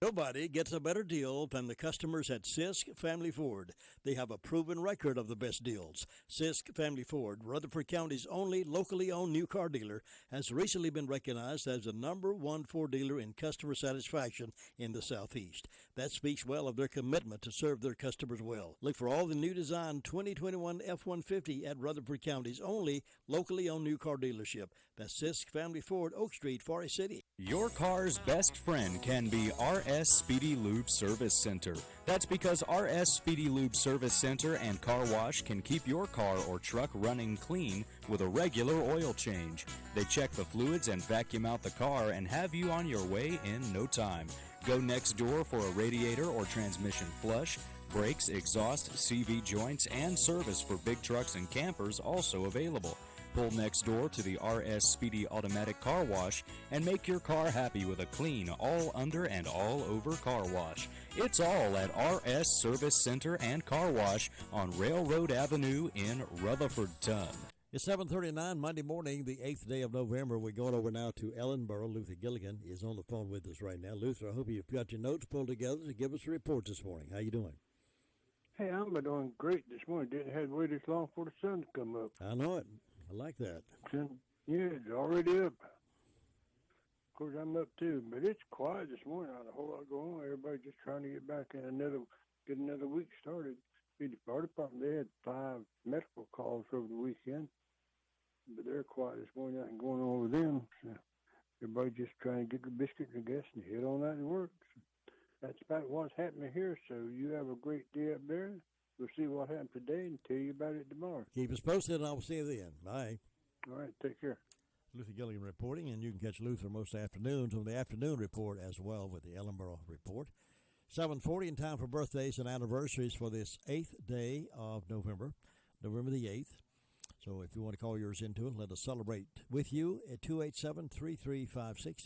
Nobody gets a better deal than the customers at Sisk Family Ford. They have a proven record of the best deals. Sisk Family Ford, Rutherford County's only locally owned new car dealer, has recently been recognized as the #1 Ford dealer in customer satisfaction in the Southeast. That speaks well of their commitment to serve their customers well. Look for all the new design 2021 F-150 at Rutherford County's only locally owned new car dealership. That's Sisk Family Ford, Oak Street, Forest City. Your car's best friend can be RS Speedy Lube Service Center. That's because RS Speedy Lube Service Center and Car Wash can keep your car or truck running clean with a regular oil change. They check the fluids and vacuum out the car and have you on your way in no time. Go next door for a radiator or transmission flush, brakes, exhaust, CV joints, and service for big trucks and campers also available. Pull next door to the RS Speedy Automatic Car Wash and make your car happy with a clean, all under and all over car wash. It's all at RS Service Center and Car Wash on Railroad Avenue in Rutherfordton. It's 7:39 Monday morning, the 8th day of November. We're going over now to Ellenboro. Luther Gilligan is on the phone with us right now. Luther, I hope you've got your notes pulled together to give us a report this morning. How you doing? Hey, I'm doing great this morning. Didn't have to wait this long for the sun to come up. I know it. I like that. Yeah, it's already up. Of course, I'm up too, but it's quiet this morning. Not a whole lot going on. Everybody just trying to get back and get another week started. The fire department, they had 5 medical calls over the weekend, but they're quiet this morning. Nothing going on with them. So everybody just trying to get the biscuit and the gas and head on out to work. So that's about what's happening here. So you have a great day up there. We'll see what happens today and tell you about it tomorrow. Keep us posted, and I'll see you then. Bye. All right, take care. Luther Gilligan reporting, and you can catch Luther most afternoons on the afternoon report as well with the Ellenboro report. 7:40 in time for birthdays and anniversaries for this 8th day of November the 8th. So if you want to call yours into it, let us celebrate with you at 287-3356,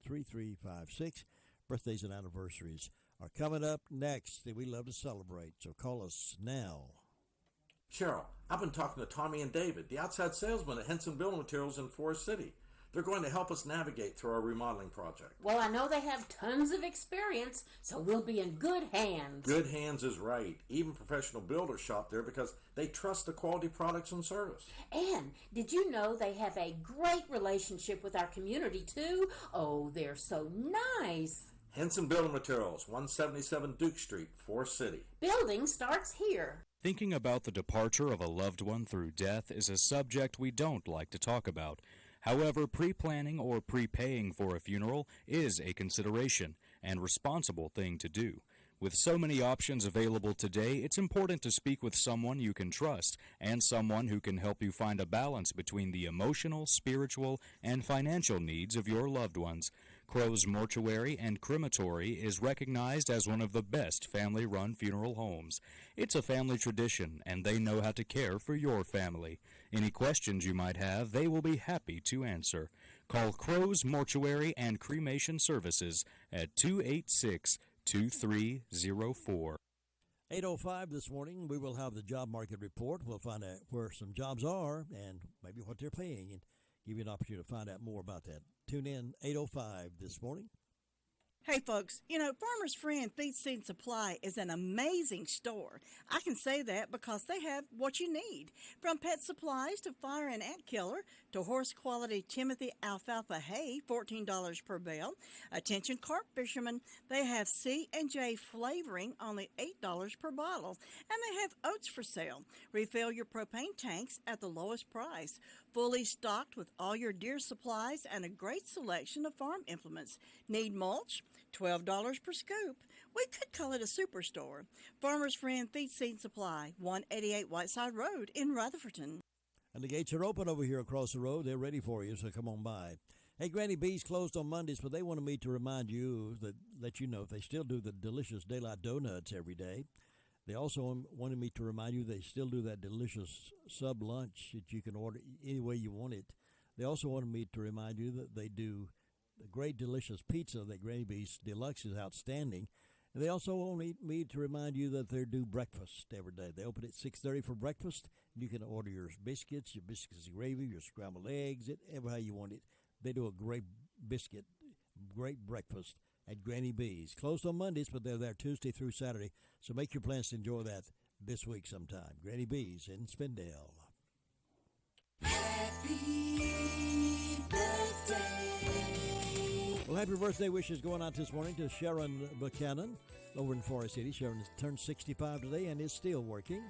287-3356. Birthdays and anniversaries are coming up next, and we love to celebrate, so call us now. Cheryl, I've been talking to Tommy and David, the outside salesmen at Henson Building Materials in Forest City. They're going to help us navigate through our remodeling project. Well, I know they have tons of experience, so we'll be in good hands. Good hands is right. Even professional builders shop there because they trust the quality products and service. And did you know they have a great relationship with our community, too? Oh, they're so nice. Henson Building Materials, 177 Duke Street, Forest City. Building starts here. Thinking about the departure of a loved one through death is a subject we don't like to talk about. However, pre-planning or prepaying for a funeral is a consideration and responsible thing to do. With so many options available today, it's important to speak with someone you can trust and someone who can help you find a balance between the emotional, spiritual, and financial needs of your loved ones. Crow's Mortuary and Crematory is recognized as one of the best family-run funeral homes. It's a family tradition, and they know how to care for your family. Any questions you might have, they will be happy to answer. Call Crow's Mortuary and Cremation Services at 286-2304. 8:05 this morning, we will have the job market report. We'll find out where some jobs are and maybe what they're paying and give you an opportunity to find out more about that. Tune in 8:05 this morning. Hey folks, you know, Farmer's Friend Feed Seed Supply is an amazing store. I can say that because they have what you need. From pet supplies to fire and ant killer to horse quality Timothy alfalfa hay, $14 per bale. Attention carp fishermen, they have C&J flavoring, only $8 per bottle. And they have oats for sale. Refill your propane tanks at the lowest price. Fully stocked with all your deer supplies and a great selection of farm implements. Need mulch? $12 per scoop. We could call it a superstore. Farmer's Friend Feed Seed Supply, 188 Whiteside Road in Rutherfordton. And the gates are open over here across the road. They're ready for you, so come on by. Hey, Granny B's closed on Mondays, but they wanted me to remind you, let you know, they still do the delicious Daylight Donuts every day. They also wanted me to remind you they still do that delicious sub lunch that you can order any way you want it. They also wanted me to remind you that they do the great delicious pizza that Granny B's Deluxe is outstanding. And they also want me to remind you that they do breakfast every day. They open at 6:30 for breakfast. You can order your biscuits and gravy, your scrambled eggs, ever how you want it. They do a great great breakfast at Granny B's. Closed on Mondays, but they're there Tuesday through Saturday. So make your plans to enjoy that this week sometime. Granny B's in Spindale. Happy birthday. Well, happy birthday wishes going out this morning to Sharon Buchanan over in Forest City. Sharon has turned 65 today and is still working.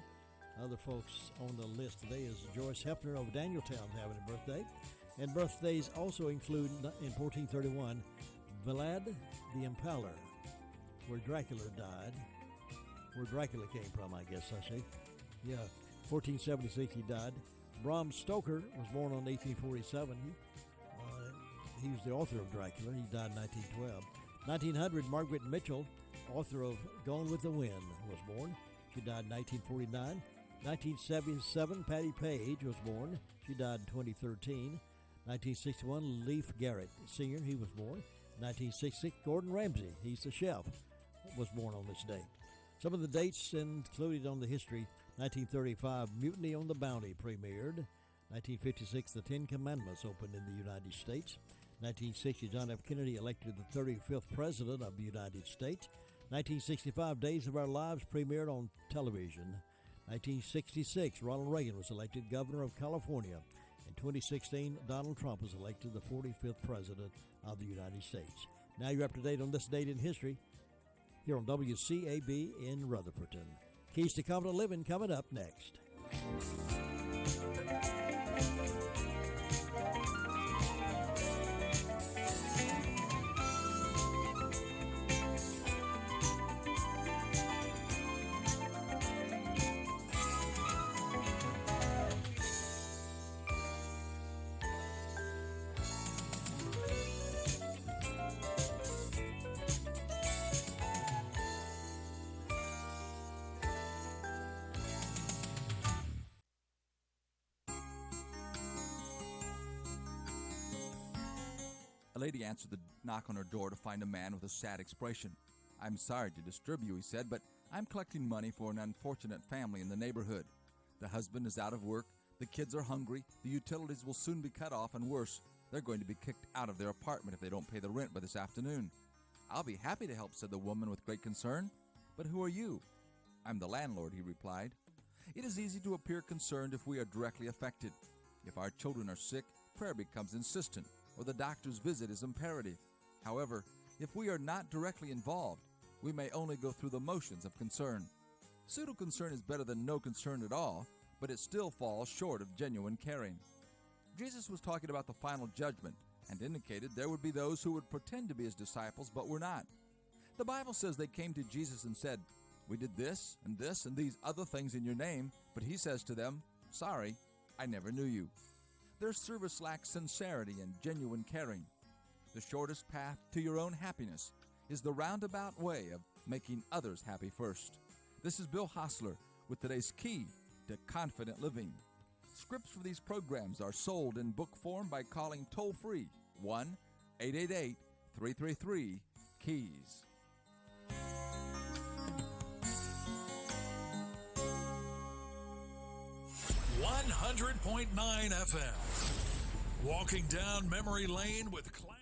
Other folks on the list today is Joyce Hefner of Danieltown having a birthday. And birthdays also include, in 1431, Vlad the Impaler, where Dracula died. Where Dracula came from, I guess I say. Yeah, 1476 he died. Bram Stoker was born on 1847. He was the author of Dracula. He died in 1912. 1900, Margaret Mitchell, author of Gone with the Wind, was born. She died in 1949. 1977, Patty Page was born. She died in 2013. 1961, Leif Garrett, singer, he was born. 1966, Gordon Ramsay, he's the chef, was born on this day. Some of the dates included on the history: 1935, Mutiny on the Bounty premiered. 1956, the Ten Commandments opened in the United States. 1960, John F. Kennedy elected the 35th President of the United States. 1965, Days of Our Lives premiered on television. 1966, Ronald Reagan was elected governor of California. In 2016, Donald Trump was elected the 45th president of the United States. Now you're up to date on this date in history here on WCAB in Rutherfordton. Keys to Confident Living coming up next. A lady answered the knock on her door to find a man with a sad expression. "I'm sorry to disturb you," he said, "but I'm collecting money for an unfortunate family in the neighborhood. The husband is out of work, the kids are hungry, the utilities will soon be cut off, and worse, they're going to be kicked out of their apartment if they don't pay the rent by this afternoon." "I'll be happy to help," said the woman with great concern. "But who are you?" "I'm the landlord," he replied. It is easy to appear concerned if we are directly affected. If our children are sick, prayer becomes insistent, or the doctor's visit is imperative. However, if we are not directly involved, we may only go through the motions of concern. Pseudo-concern is better than no concern at all, but it still falls short of genuine caring. Jesus was talking about the final judgment and indicated there would be those who would pretend to be his disciples but were not. The Bible says they came to Jesus and said, "We did this and these other things in your name," but he says to them, "Sorry, I never knew you." Their service lacks sincerity and genuine caring. The shortest path to your own happiness is the roundabout way of making others happy first. This is Bill Hostler with today's Key to Confident Living. Scripts for these programs are sold in book form by calling toll-free 1-888-333-KEYS. 100.9 FM. Walking down memory lane with class.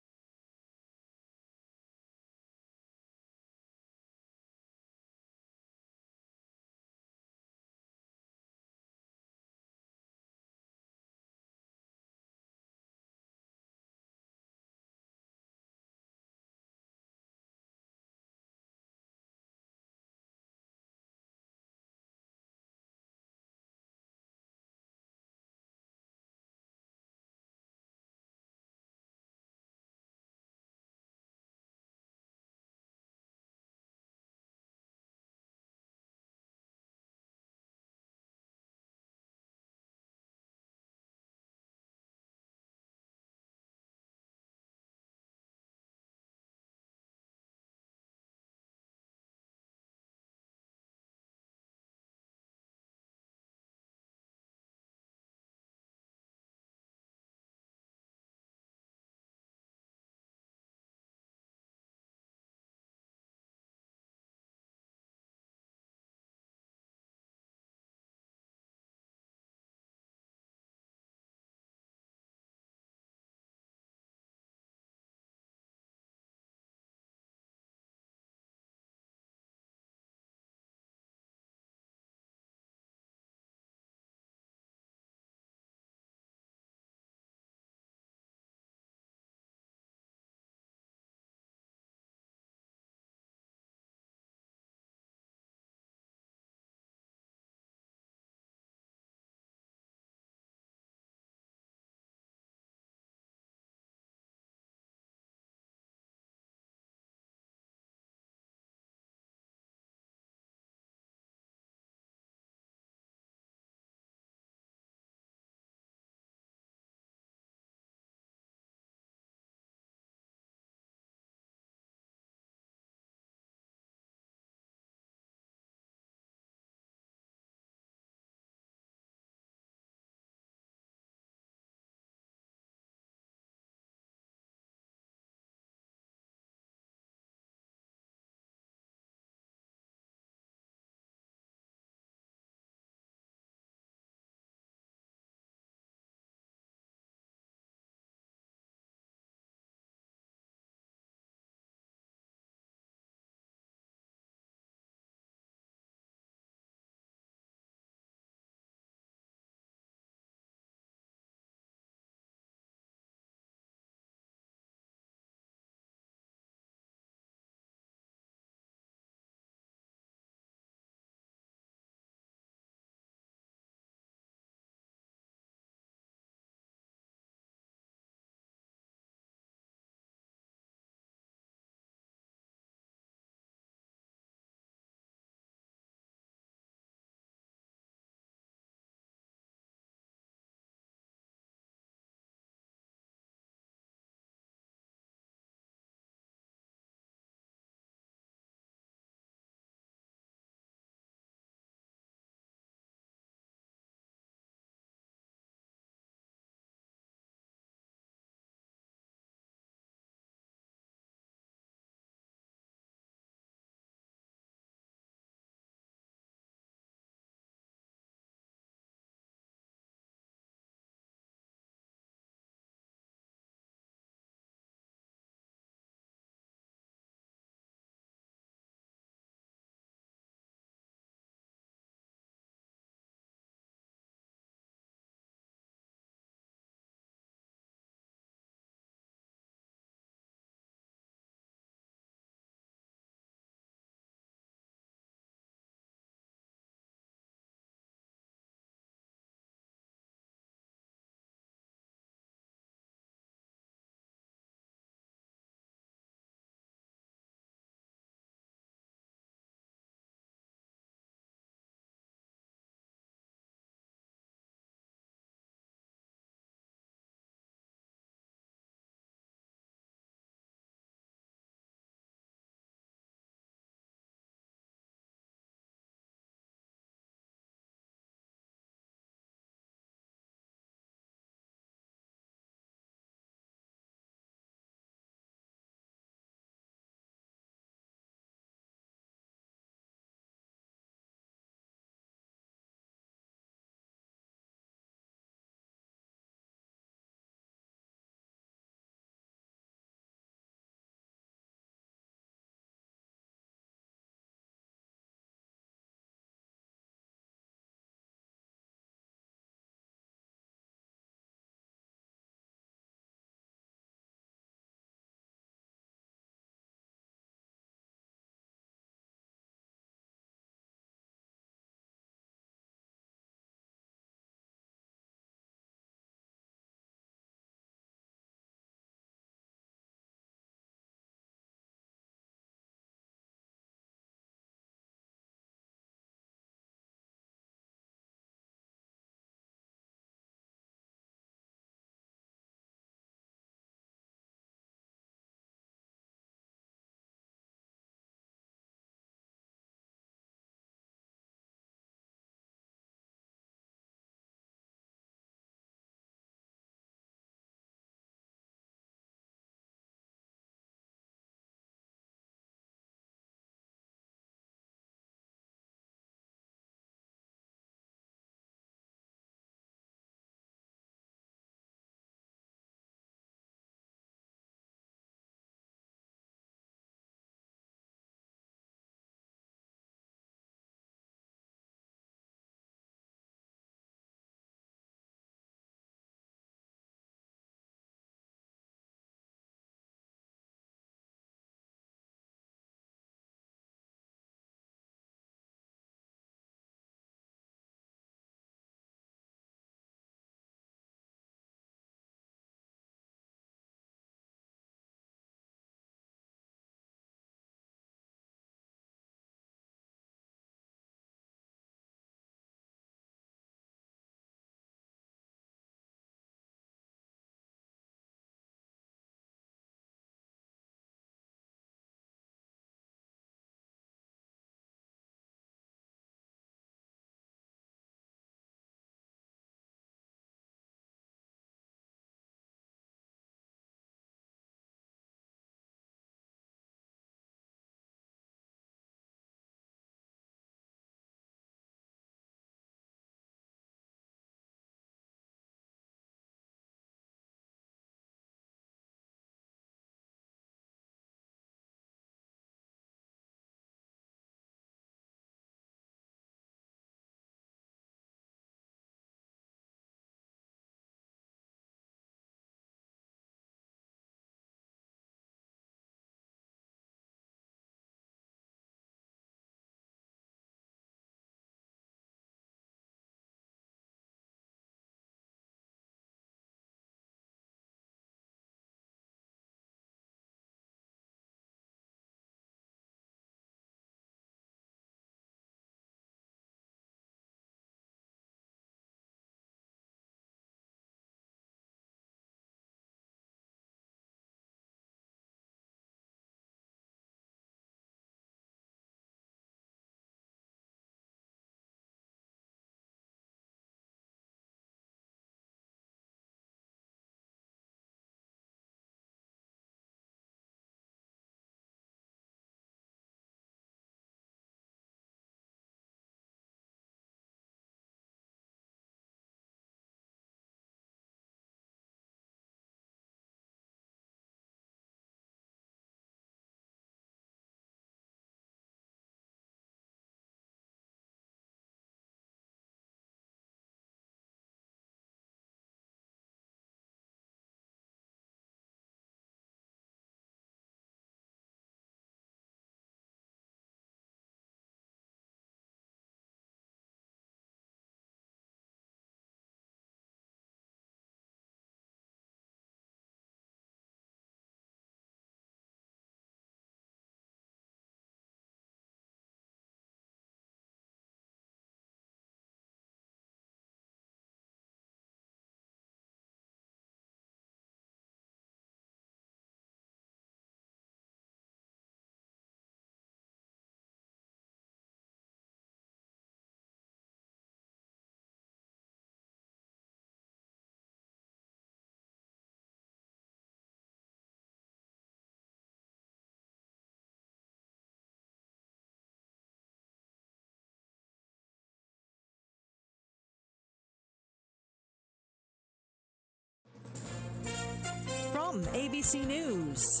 from ABC News,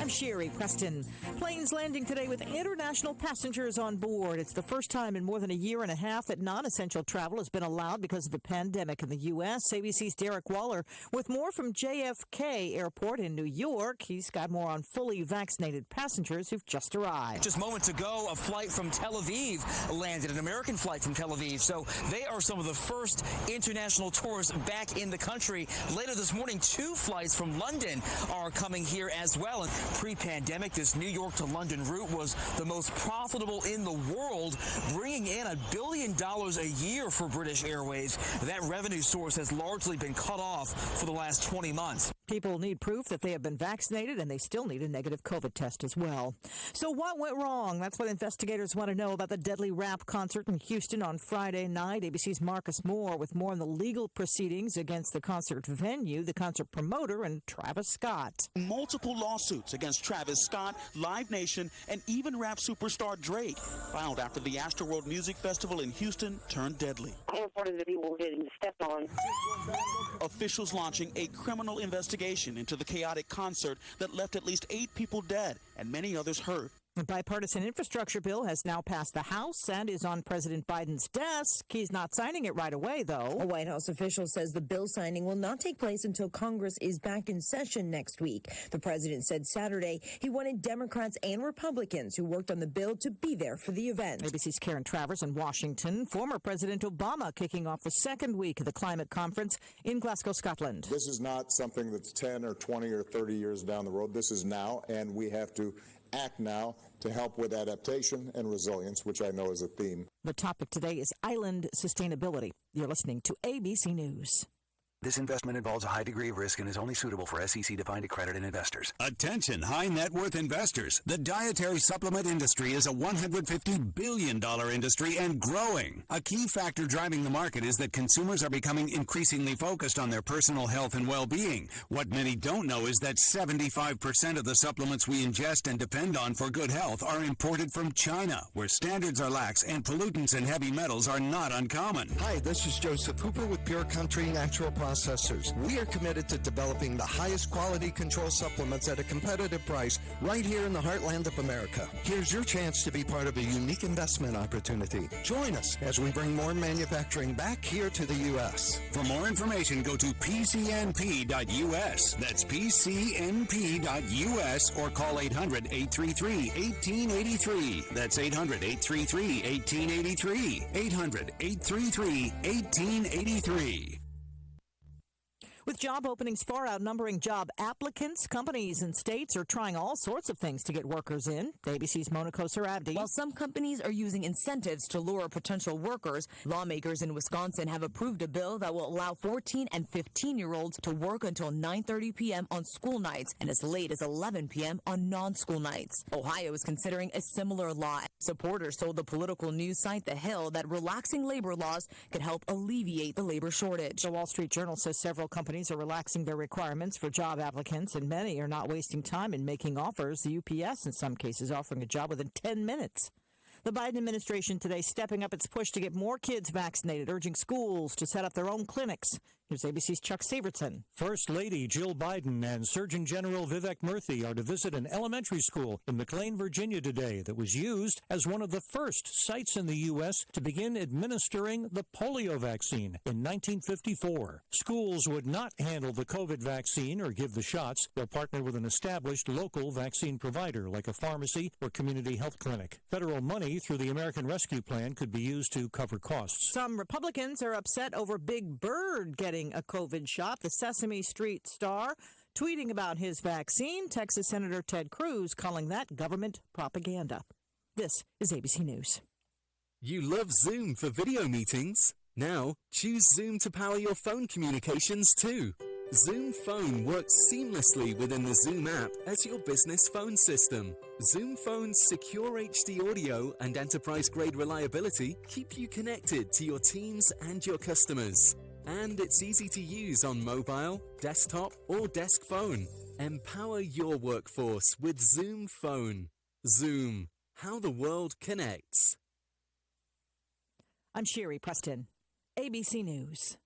I'm Sherry Preston. Planes landing today with international passengers on board. It's the first time in more than a year and a half that non-essential travel has been allowed because of the pandemic in the U.S. ABC's Derek Waller with more from JFK Airport in New York. He's got more on fully vaccinated passengers who've just arrived. Just moments ago, a flight from Tel Aviv landed, an American flight from Tel Aviv. So they are some of the first international tourists back in the country. Later this morning, 2 flights from London are coming here as well. And pre-pandemic, this New York to London route was the most profitable in the world, bringing in $1 billion a year for British Airways. That revenue source has largely been cut off for the last 20 months. People need proof that they have been vaccinated, and they still need a negative COVID test as well. So what went wrong? That's what investigators want to know about the deadly rap concert in Houston on Friday night. ABC's Marcus Moore with more on the legal proceedings against the concert venue, the concert promoter, and Travis Scott. Multiple lawsuits against Travis Scott, Live Nation, and even rap superstar Drake filed after the Astroworld Music Festival in Houston turned deadly. I was part of the people getting stepped on. Officials launching a criminal investigation into the chaotic concert that left at least 8 people dead and many others hurt. The bipartisan infrastructure bill has now passed the House and is on President Biden's desk. He's not signing it right away, though. A White House official says the bill signing will not take place until Congress is back in session next week. The president said Saturday he wanted Democrats and Republicans who worked on the bill to be there for the event. ABC's Karen Travers in Washington. Former President Obama kicking off the second week of the climate conference in Glasgow, Scotland. This is not something that's 10 or 20 or 30 years down the road. This is now, and we have to act now to help with adaptation and resilience, which I know is a theme. The topic today is island sustainability. You're listening to ABC News. This investment involves a high degree of risk and is only suitable for SEC-defined accredited investors. Attention, high net worth investors. The dietary supplement industry is a $150 billion industry and growing. A key factor driving the market is that consumers are becoming increasingly focused on their personal health and well-being. What many don't know is that 75% of the supplements we ingest and depend on for good health are imported from China, where standards are lax and pollutants and heavy metals are not uncommon. Hi, this is Joseph Cooper with Pure Country Natural Processors. We are committed to developing the highest quality control supplements at a competitive price right here in the heartland of America. Here's your chance to be part of a unique investment opportunity. Join us as we bring more manufacturing back here to the U.S. For more information, go to pcnp.us. That's pcnp.us or call 800-833-1883. That's 800-833-1883. 800-833-1883. With job openings far outnumbering job applicants, companies and states are trying all sorts of things to get workers in. ABC's Mona Kosar-Abdi. While some companies are using incentives to lure potential workers, lawmakers in Wisconsin have approved a bill that will allow 14 and 15-year-olds to work until 9:30 p.m. on school nights and as late as 11 p.m. on non-school nights. Ohio is considering a similar law. Supporters told the political news site The Hill that relaxing labor laws could help alleviate the labor shortage. The Wall Street Journal says several companies are relaxing their requirements for job applicants, and many are not wasting time in making offers. The UPS, in some cases, offering a job within 10 minutes. The Biden administration today stepping up its push to get more kids vaccinated, urging schools to set up their own clinics. Here's ABC's Chuck Severson. First Lady Jill Biden and Surgeon General Vivek Murthy are to visit an elementary school in McLean, Virginia today that was used as one of the first sites in the U.S. to begin administering the polio vaccine in 1954. Schools would not handle the COVID vaccine or give the shots. They'll partner with an established local vaccine provider like a pharmacy or community health clinic. Federal money through the American Rescue Plan could be used to cover costs. Some Republicans are upset over Big Bird getting a COVID shot. The Sesame Street star tweeting about his vaccine. Texas Senator Ted Cruz calling that government propaganda. This is ABC News. You love Zoom for video meetings? Now, choose Zoom to power your phone communications too. Zoom Phone works seamlessly within the Zoom app as your business phone system. Zoom Phone's secure HD audio and enterprise-grade reliability keep you connected to your teams and your customers. And it's easy to use on mobile, desktop, or desk phone. Empower your workforce with Zoom Phone. Zoom, how the world connects. I'm Sherry Preston, ABC News.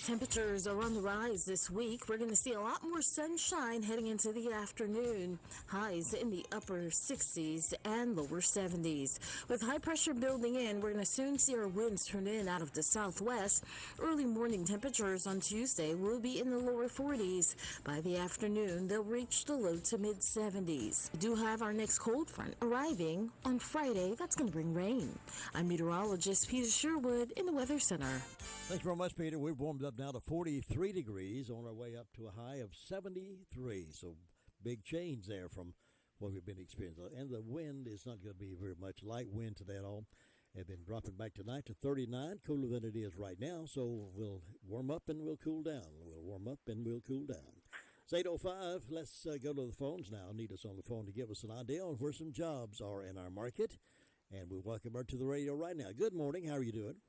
Temperatures are on the rise this week. We're going to see a lot more sunshine heading into the afternoon. Highs in the upper 60s and lower 70s. With high pressure building in, we're going to soon see our winds turn in out of the southwest. Early morning temperatures on Tuesday will be in the lower 40s. By the afternoon, they'll reach the low to mid 70s. We do have our next cold front arriving on Friday. That's going to bring rain. I'm meteorologist Peter Sherwood in the Weather Center. Thanks very much, Peter. We've warmed up now to 43 degrees on our way up to a high of 73. So big change there from what we've been experiencing. And the wind is not going to be very much light wind today at all. And then dropping back tonight to 39, cooler than it is right now. So we'll warm up and we'll cool down. We'll warm up and we'll cool down. It's 8:05. Let's go to the phones now. Need us on the phone to give us an idea on where some jobs are in our market. And we welcome her to the radio right now. Good morning. How are you doing?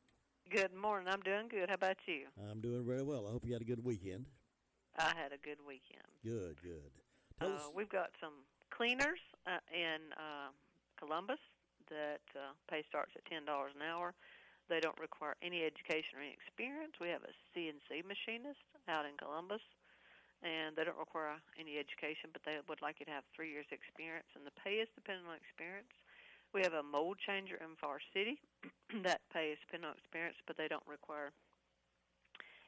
Good morning. I'm doing good. How about you? I'm doing very well. I hope you had a good weekend. I had a good weekend. Good, good. Tell us. We've got some cleaners in Columbus that pay starts at $10 an hour. They don't require any education or any experience. We have a CNC machinist out in Columbus, and they don't require any education, but they would like you to have 3 years experience, and the pay is dependent on experience. We have a mold changer in Far City that pays depending on experience, but they don't require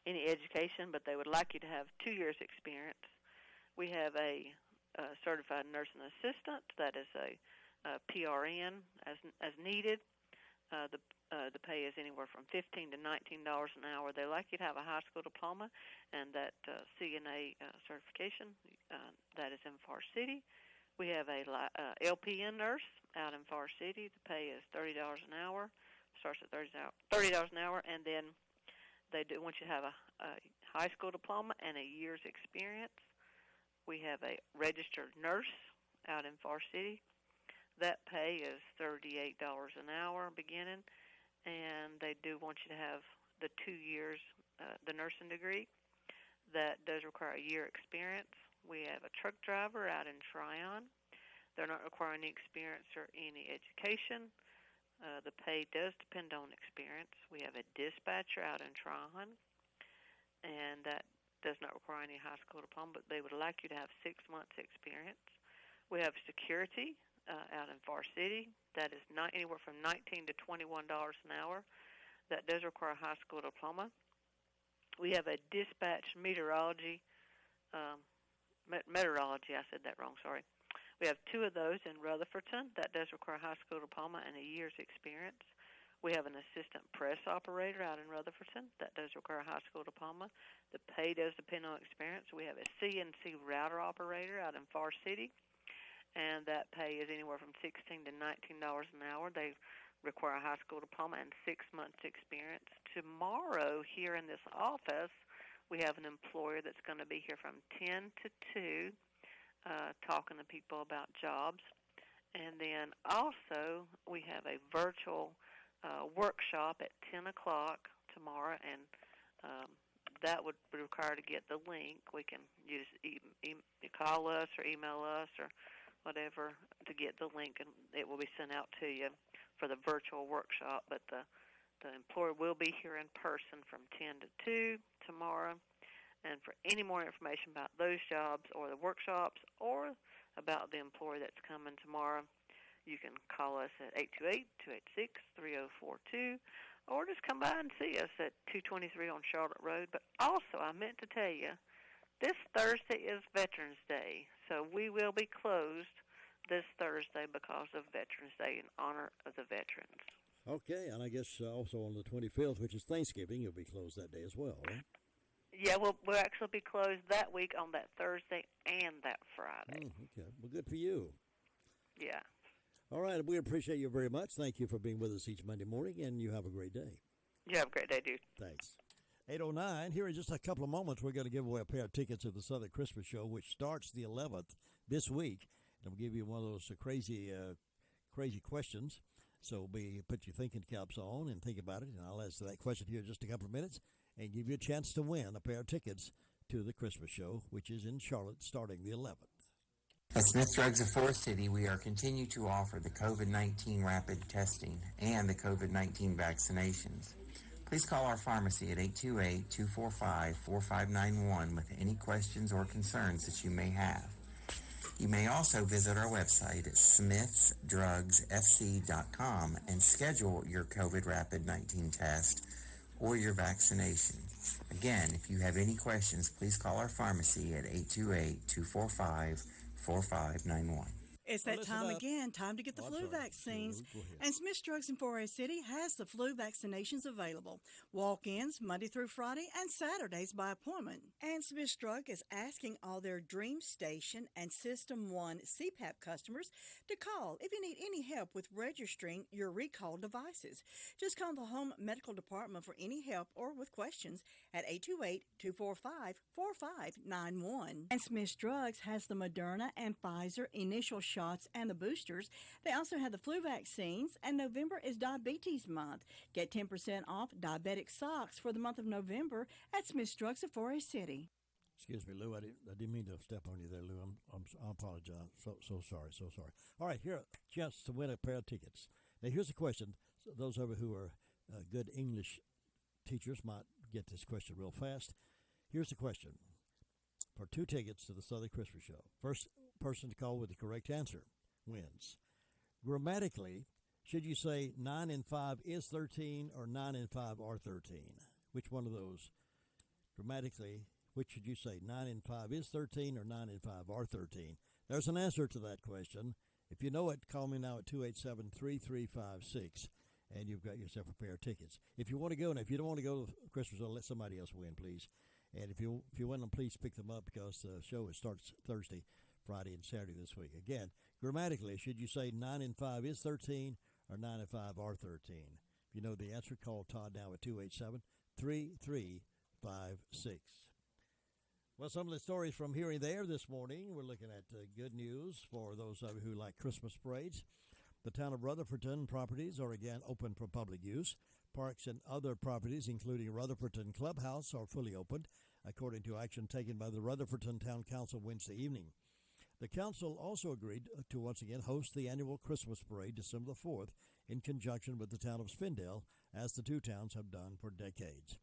any education, but they would like you to have 2 years experience. We have a certified nursing assistant that is a PRN as needed. The pay is anywhere from $15 to $19 an hour. They like you to have a high school diploma and that CNA certification that is in Far City. We have a LPN nurse out in Far City. The pay is $30 an hour. Starts at $30 an hour, and then they do want you to have a high school diploma and a year's experience. We have a registered nurse out in Far City. That pay is $38 an hour beginning, and they do want you to have the 2 years, the nursing degree. That does require a year experience. We have a truck driver out in Tryon. They're not requiring any experience or any education. The pay does depend on experience. We have a dispatcher out in Tryon, and that does not require any high school diploma, but they would like you to have 6 months experience. We have security out in Far City. That is not anywhere from $19 to $21 an hour. That does require a high school diploma. We have a dispatch meteorology, I said that wrong, sorry. We have 2 of those in Rutherfordton. That does require a high school diploma and a year's experience. We have an assistant press operator out in Rutherfordton. That does require a high school diploma. The pay does depend on experience. We have a CNC router operator out in Far City, and that pay is anywhere from $16 to $19 an hour. They require a high school diploma and 6 months experience. Tomorrow here in this office, we have an employer that's going to be here from 10 to 2 talking to people about jobs. And then also we have a virtual workshop at 10 o'clock tomorrow, and that would require to get the link. We can use call us or email us or whatever to get the link, and it will be sent out to you for the virtual workshop. But the employer will be here in person from 10 to 2 tomorrow. And for any more information about those jobs or the workshops or about the employer that's coming tomorrow, you can call us at 828-286-3042 or just come by and see us at 223 on Charlotte Road. But also, I meant to tell you, this Thursday is Veterans Day, so we will be closed this Thursday because of Veterans Day in honor of the veterans. Okay, and I guess also on the 25th, which is Thanksgiving, you'll be closed that day as well, right? Yeah, we'll actually be closed that week on that Thursday and that Friday. Okay. Well, good for you. Yeah. All right. We appreciate you very much. Thank you for being with us each Monday morning, and you have a great day. You have a great day, dude. Thanks. 8:09. Here in just a couple of moments, we're going to give away a pair of tickets to the Southern Christmas Show, which starts the 11th this week. And we'll give you one of those crazy questions. So put your thinking caps on and think about it. And I'll answer that question here in just a couple of minutes and give you a chance to win a pair of tickets to the Christmas Show, which is in Charlotte starting the 11th. At Smith Drugs of Forest City, we are continuing to offer the COVID-19 rapid testing and the COVID-19 vaccinations. Please call our pharmacy at 828-245-4591 with any questions or concerns that you may have. You may also visit our website at smithsdrugsfc.com and schedule your COVID Rapid-19 test or your vaccination. Again, if you have any questions, please call our pharmacy at 828-245-4591. It's that time again, time to get the flu vaccines. And Smith's Drugs in Forest City has the flu vaccinations available. Walk-ins Monday through Friday and Saturdays by appointment. And Smith's Drug is asking all their Dream Station and System 1 CPAP customers to call if you need any help with registering your recall devices. Just call the Home Medical Department for any help or with questions at 828-245-4591. And Smith's Drugs has the Moderna and Pfizer initial shots and the boosters. They also have the flu vaccines, and November is Diabetes Month. Get 10% off diabetic socks for the month of November at Smith's Drugs of Forest City. Excuse me, Lou. I didn't mean to step on you there, Lou. I apologize. So sorry. All right, here, chance to win a pair of tickets. Now, here's a question. Those of you who are good English teachers might get this question real fast. Here's the question. For 2 tickets to the Southern Christmas Show, first person to call with the correct answer wins. Grammatically, should you say 9 and 5 is 13 or 9 and 5 are 13? Which one of those? Grammatically, which should you say? 9 and 5 is 13 or 9 and 5 are 13? There's an answer to that question. If you know it, call me now at 287-3356, and you've got yourself a pair of tickets. If you want to go, and if you don't want to go to Christmas, let somebody else win, please. And if you win them, please pick them up because the show starts Thursday, Friday, and Saturday this week. Again, grammatically, should you say 9 and 5 is 13 or 9 and 5 are 13? If you know the answer, call Todd now at 287-3356. Well, some of the stories from here and there this morning, we're looking at good news for those of you who like Christmas parades. The town of Rutherfordton properties are again open for public use. Parks and other properties, including Rutherfordton Clubhouse, are fully opened, according to action taken by the Rutherfordton Town Council Wednesday evening. The council also agreed to once again host the annual Christmas parade December the 4th in conjunction with the town of Spindale, as the two towns have done for decades.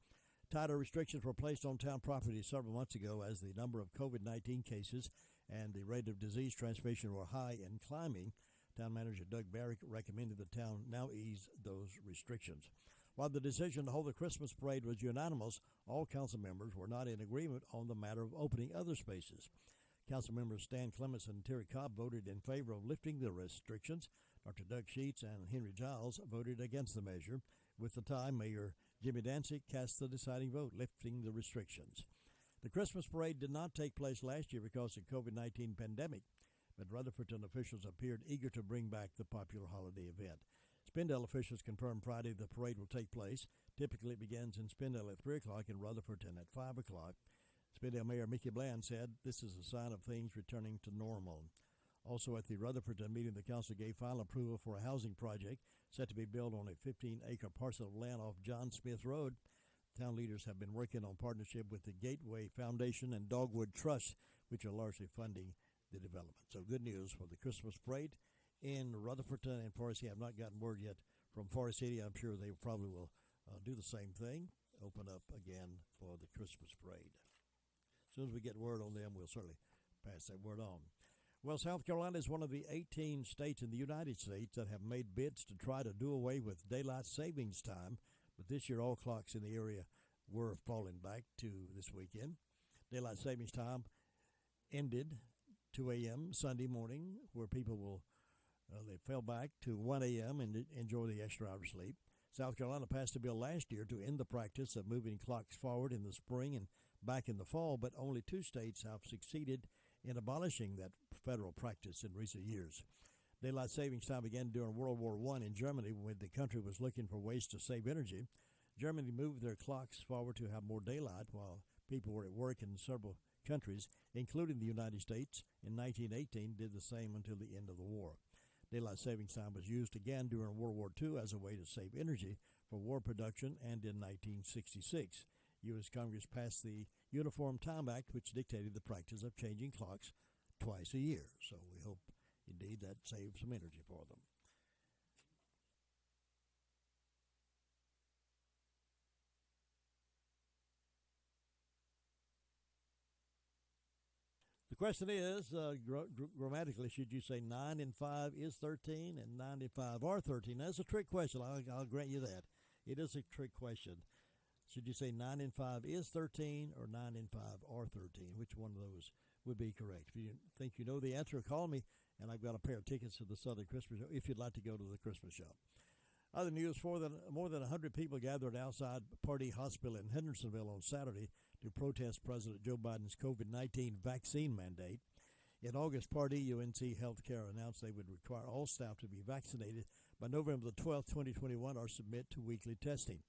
Tighter restrictions were placed on town property several months ago as the number of COVID-19 cases and the rate of disease transmission were high and climbing. Town manager Doug Barrick recommended the town now ease those restrictions. While the decision to hold the Christmas parade was unanimous, all council members were not in agreement on the matter of opening other spaces. Council members Stan Clements and Terry Cobb voted in favor of lifting the restrictions. Dr. Doug Sheets and Henry Giles voted against the measure. With the tie, Mayor Jimmy Dancy cast the deciding vote, lifting the restrictions. The Christmas parade did not take place last year because of the COVID-19 pandemic, but Rutherfordton officials appeared eager to bring back the popular holiday event. Spindale officials confirmed Friday the parade will take place. Typically, it begins in Spindale at 3 o'clock and Rutherfordton at 5 o'clock. Spindale Mayor Mickey Bland said this is a sign of things returning to normal. Also at the Rutherfordton meeting, the council gave final approval for a housing project set to be built on a 15-acre parcel of land off John Smith Road. Town leaders have been working on partnership with the Gateway Foundation and Dogwood Trust, which are largely funding the development. So good news for the Christmas parade in Rutherfordton and Forest City. I've not gotten word yet from Forest City. I'm sure they probably will do the same thing, open up again for the Christmas parade. As soon as we get word on them, we'll certainly pass that word on. Well, South Carolina is one of the 18 states in the United States that have made bids to try to do away with daylight savings time, but this year all clocks in the area were falling back to this weekend. Daylight savings time ended 2 a.m. Sunday morning, where people will they fell back to 1 a.m. and enjoy the extra hour of sleep. South Carolina passed a bill last year to end the practice of moving clocks forward in the spring and back in the fall, but only 2 states have succeeded in abolishing that federal practice in recent years. Daylight savings time began during World War I in Germany when the country was looking for ways to save energy. Germany moved their clocks forward to have more daylight while people were at work in several countries, including the United States. In 1918, did the same until the end of the war. Daylight savings time was used again during World War II as a way to save energy for war production, and in 1966. U.S. Congress passed the Uniform Time Act, which dictated the practice of changing clocks twice a year. So we hope, indeed, that saves some energy for them. question is, grammatically, should you say 9 and 5 is 13 and 9 and 5 are 13? That's a trick question. I'll grant you that. It is a trick question. Should you say 9 and 5 is 13 or 9 and 5 are 13? Which one of those would be correct? If you think you know the answer, call me, and I've got a pair of tickets to the Southern Christmas Show if you'd like to go to the Christmas show. Other news, more than 100 people gathered outside Pardee Hospital in Hendersonville on Saturday to protest President Joe Biden's COVID-19 vaccine mandate. In August, Pardee UNC Healthcare announced they would require all staff to be vaccinated by November the 12th, 2021, or submit to weekly testing.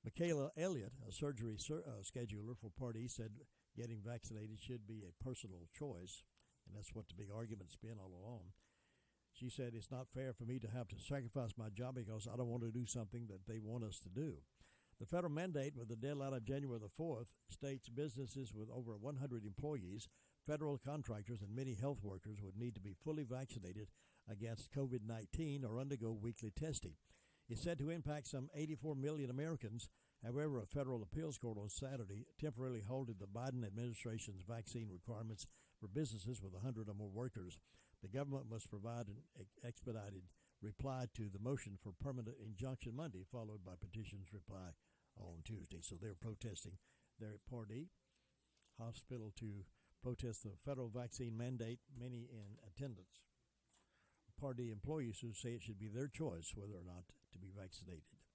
Michaela Elliott, a surgery scheduler for Pardee, said getting vaccinated should be a personal choice, and that's what the big argument's been all along. She said, it's not fair for me to have to sacrifice my job because I don't want to do something that they want us to do. The federal mandate, with the deadline of January the 4th, states businesses with over 100 employees, federal contractors, and many health workers would need to be fully vaccinated against COVID-19 or undergo weekly testing. It's said to impact some 84 million Americans. However, a federal appeals court on Saturday temporarily halted the Biden administration's vaccine requirements for businesses with 100 or more workers. The government must provide an expedited reply to the motion for permanent injunction Monday, followed by petitions reply on Tuesday. So they're protesting there at Pardee Hospital to protest the federal vaccine mandate, many in attendance. Pardee employees who say it should be their choice whether or not to be vaccinated.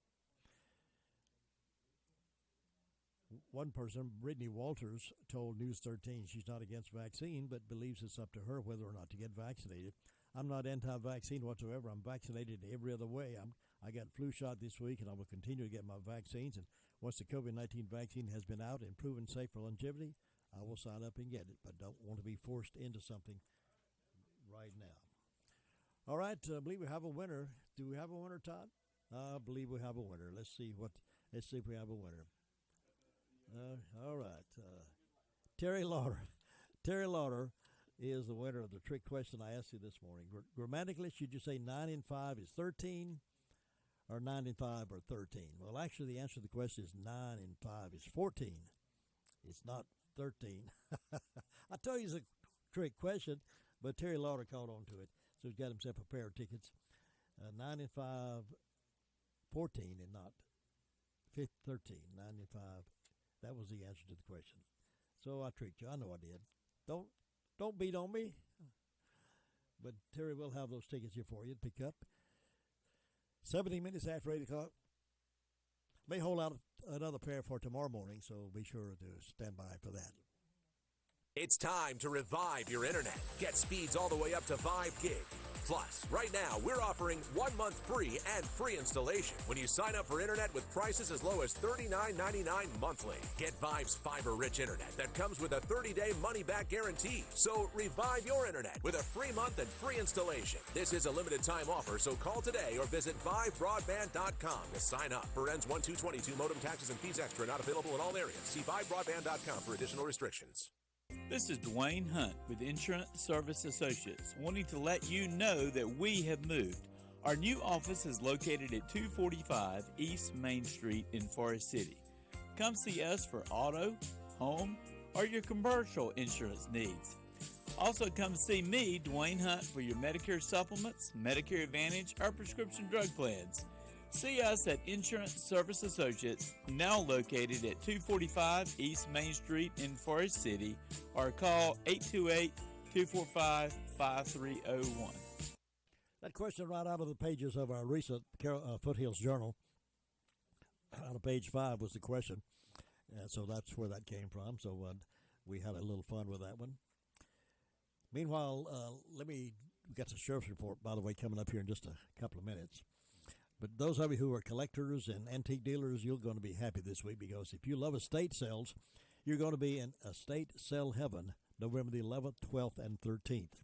One person, Brittany Walters, told News 13 she's not against vaccine, but believes it's up to her whether or not to get vaccinated. I'm not anti-vaccine whatsoever. I'm vaccinated every other way. I got flu shot this week, and I will continue to get my vaccines. And once the COVID-19 vaccine has been out and proven safe for longevity, I will sign up and get it, but don't want to be forced into something right now. All right, I believe we have a winner. Do we have a winner, Todd? I believe we have a winner. Let's see if we have a winner. All right. Terry Lauder. Terry Lauder is the winner of the trick question I asked you this morning. Grammatically, should you say 9 and 5 is 13 or 9 and 5 or 13? Well, actually, the answer to the question is 9 and 5 is 14. It's not 13. I told you it's a trick question, but Terry Lauder caught on to it. So he's got himself a pair of tickets. 9 and 5, 14 and not 13. 9 and 5. That was the answer to the question. So I tricked you. I know I did. Don't beat on me. But Terry will have those tickets here for you to pick up. 17 minutes after 8 o'clock. May hold out another pair for tomorrow morning, so be sure to stand by for that. It's time to revive your internet. Get speeds all the way up to 5 gig. Plus, right now, we're offering 1 month free and free installation when you sign up for internet with prices as low as $39.99 monthly. Get Vive's fiber-rich internet that comes with a 30-day money-back guarantee. So revive your internet with a free month and free installation. This is a limited-time offer, so call today or visit vivebroadband.com to sign up. For ends 1/2/22, modem taxes and fees extra, not available in all areas. See vivebroadband.com for additional restrictions. This is Dwayne Hunt with Insurance Service Associates, wanting to let you know that we have moved. Our new office is located at 245 East Main Street in Forest City. Come see us for auto, home, or your commercial insurance needs. Also come see me, Dwayne Hunt, for your Medicare supplements, Medicare Advantage, or prescription drug plans. See us at Insurance Service Associates, now located at 245 East Main Street in Forest City, or call 828-245-5301. That question right out of the pages of our recent Foothills Journal, out of page 5 was the question, and so that's where that came from. So we had a little fun with that one. Meanwhile, we got the sheriff's report, by the way, coming up here in just a couple of minutes. But those of you who are collectors and antique dealers, you're going to be happy this week, because if you love estate sales, you're going to be in estate sale heaven November the 11th, 12th, and 13th.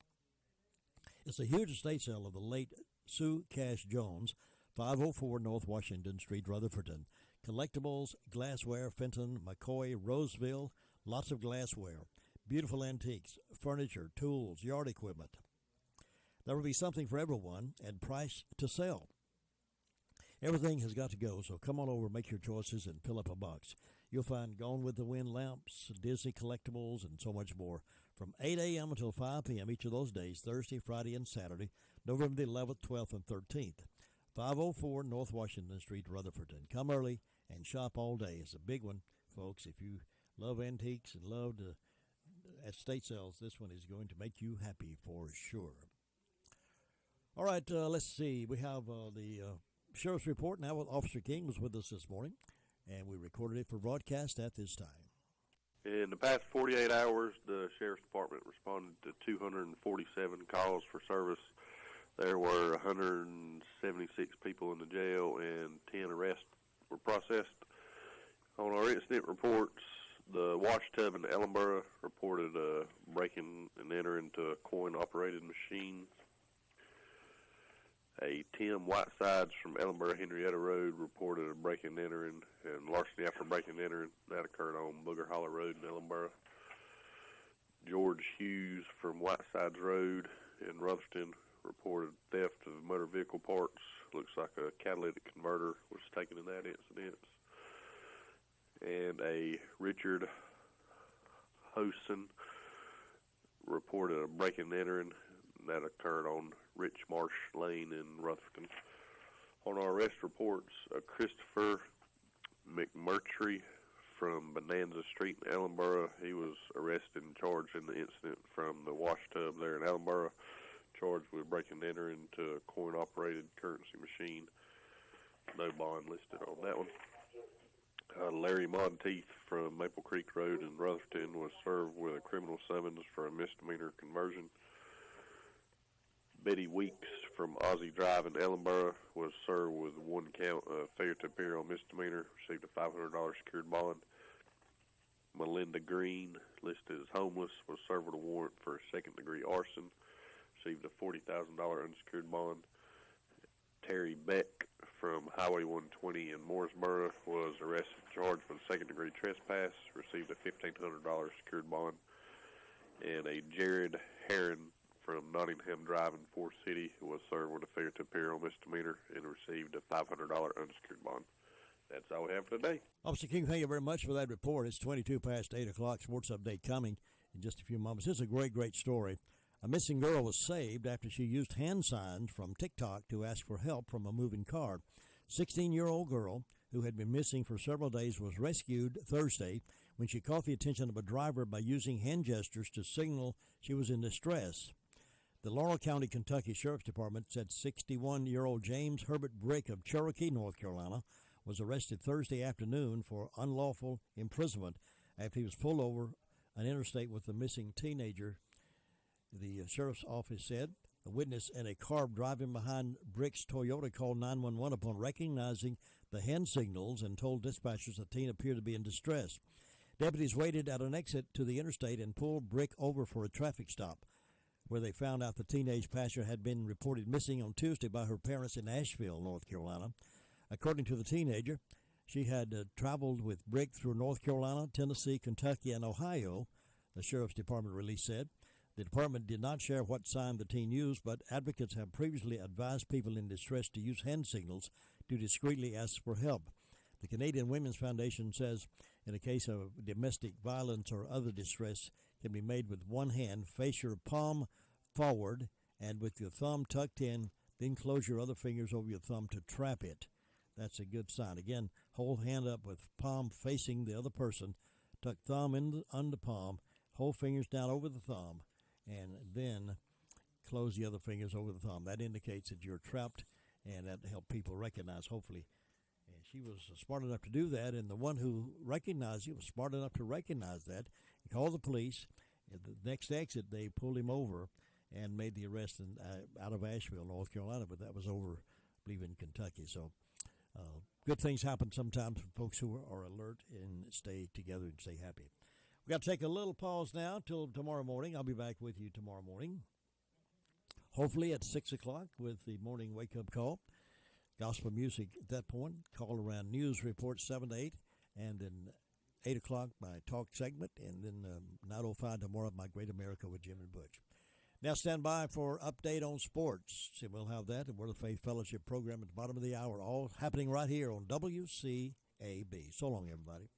It's a huge estate sale of the late Sue Cash Jones, 504 North Washington Street, Rutherfordton. Collectibles, glassware, Fenton, McCoy, Roseville, lots of glassware, beautiful antiques, furniture, tools, yard equipment. There will be something for everyone and price to sell. Everything has got to go, so come on over, make your choices, and fill up a box. You'll find Gone with the Wind lamps, Disney collectibles, and so much more from 8 a.m. until 5 p.m. each of those days, Thursday, Friday, and Saturday, November the 11th, 12th, and 13th. 504 North Washington Street, Rutherfordton. Come early and shop all day. It's a big one, folks. If you love antiques and love estate sales, this one is going to make you happy for sure. All right, let's see. We have the Sheriff's Report now. Officer King was with us this morning, and we recorded it for broadcast at this time. In the past 48 hours, the Sheriff's Department responded to 247 calls for service. There were 176 people in the jail and 10 arrests were processed. On our incident reports, the wash tub in Ellenboro reported a breaking and entering into a coin-operated machine. A Tim Whitesides from Ellenboro Henrietta Road reported a break-in and entering and larceny after breaking and entering. That occurred on Booger Hollow Road in Ellenboro. George Hughes from Whitesides Road in Rutherfordton reported theft of motor vehicle parts. Looks like a catalytic converter was taken in that incident. And a Richard Hosen reported a break-in and entering. That occurred on Rich Marsh Lane in Rutherfordton. On our arrest reports, Christopher McMurtry from Bonanza Street in Ellenboro, he was arrested and charged in the incident from the wash tub there in Ellenboro, charged with breaking and entering into a coin-operated currency machine. No bond listed on that one. Larry Monteith from Maple Creek Road in Rutherfordton was served with a criminal summons for a misdemeanor conversion. Betty Weeks from Ozzie Drive in Ellenboro was served with one count of failure to appear on misdemeanor, received a $500 secured bond. Melinda Green, listed as homeless, was served with a warrant for second-degree arson, received a $40,000 unsecured bond. Terry Beck from Highway 120 in Mooresboro was arrested and charged with second-degree trespass, received a $1,500 secured bond. And a Jared Herron from Nottingham Drive in Forest City was served with a failure to appear on misdemeanor and received a $500 unsecured bond. That's all we have for today. Officer King, thank you very much for that report. It's 22 past 8 o'clock. Sports update coming in just a few moments. This is a great story. A missing girl was saved after she used hand signs from TikTok to ask for help from a moving car. 16-year-old girl who had been missing for several days was rescued Thursday when she caught the attention of a driver by using hand gestures to signal she was in distress. The Laurel County, Kentucky Sheriff's Department said 61-year-old James Herbert Brick of Cherokee, North Carolina, was arrested Thursday afternoon for unlawful imprisonment after he was pulled over an interstate with a missing teenager. The sheriff's office said a witness in a car driving behind Brick's Toyota called 911 upon recognizing the hand signals and told dispatchers the teen appeared to be in distress. Deputies waited at an exit to the interstate and pulled Brick over for a traffic stop, where they found out the teenage passenger had been reported missing on Tuesday by her parents in Asheville, North Carolina. According to the teenager, she had traveled with Brick through North Carolina, Tennessee, Kentucky, and Ohio, the Sheriff's Department release said. The department did not share what sign the teen used, but advocates have previously advised people in distress to use hand signals to discreetly ask for help. The Canadian Women's Foundation says in a case of domestic violence or other distress, can be made with one hand. Face your palm forward and with your thumb tucked in, then close your other fingers over your thumb to trap it. That's a good sign. Again, hold hand up with palm facing the other person, tuck thumb under palm, hold fingers down over the thumb, and then close the other fingers over the thumb. That indicates that you're trapped, and that helps people recognize, hopefully. And she was smart enough to do that, and the one who recognized you was smart enough to recognize that. He called the police. At the next exit, they pulled him over and made the arrest out of Asheville, North Carolina, but that was over, I believe, in Kentucky. So good things happen sometimes for folks who are alert and stay together and stay happy. We've got to take a little pause now till tomorrow morning. I'll be back with you tomorrow morning, hopefully at 6 o'clock with the morning wake-up call. Gospel music at that point, call around news reports 7 to 8, and then 8 o'clock my talk segment, and then 9:05 tomorrow my Great America with Jim and Butch. Now stand by for update on sports. So we'll have that and Word of Faith Fellowship program at the bottom of the hour, all happening right here on WCAB. So long, everybody.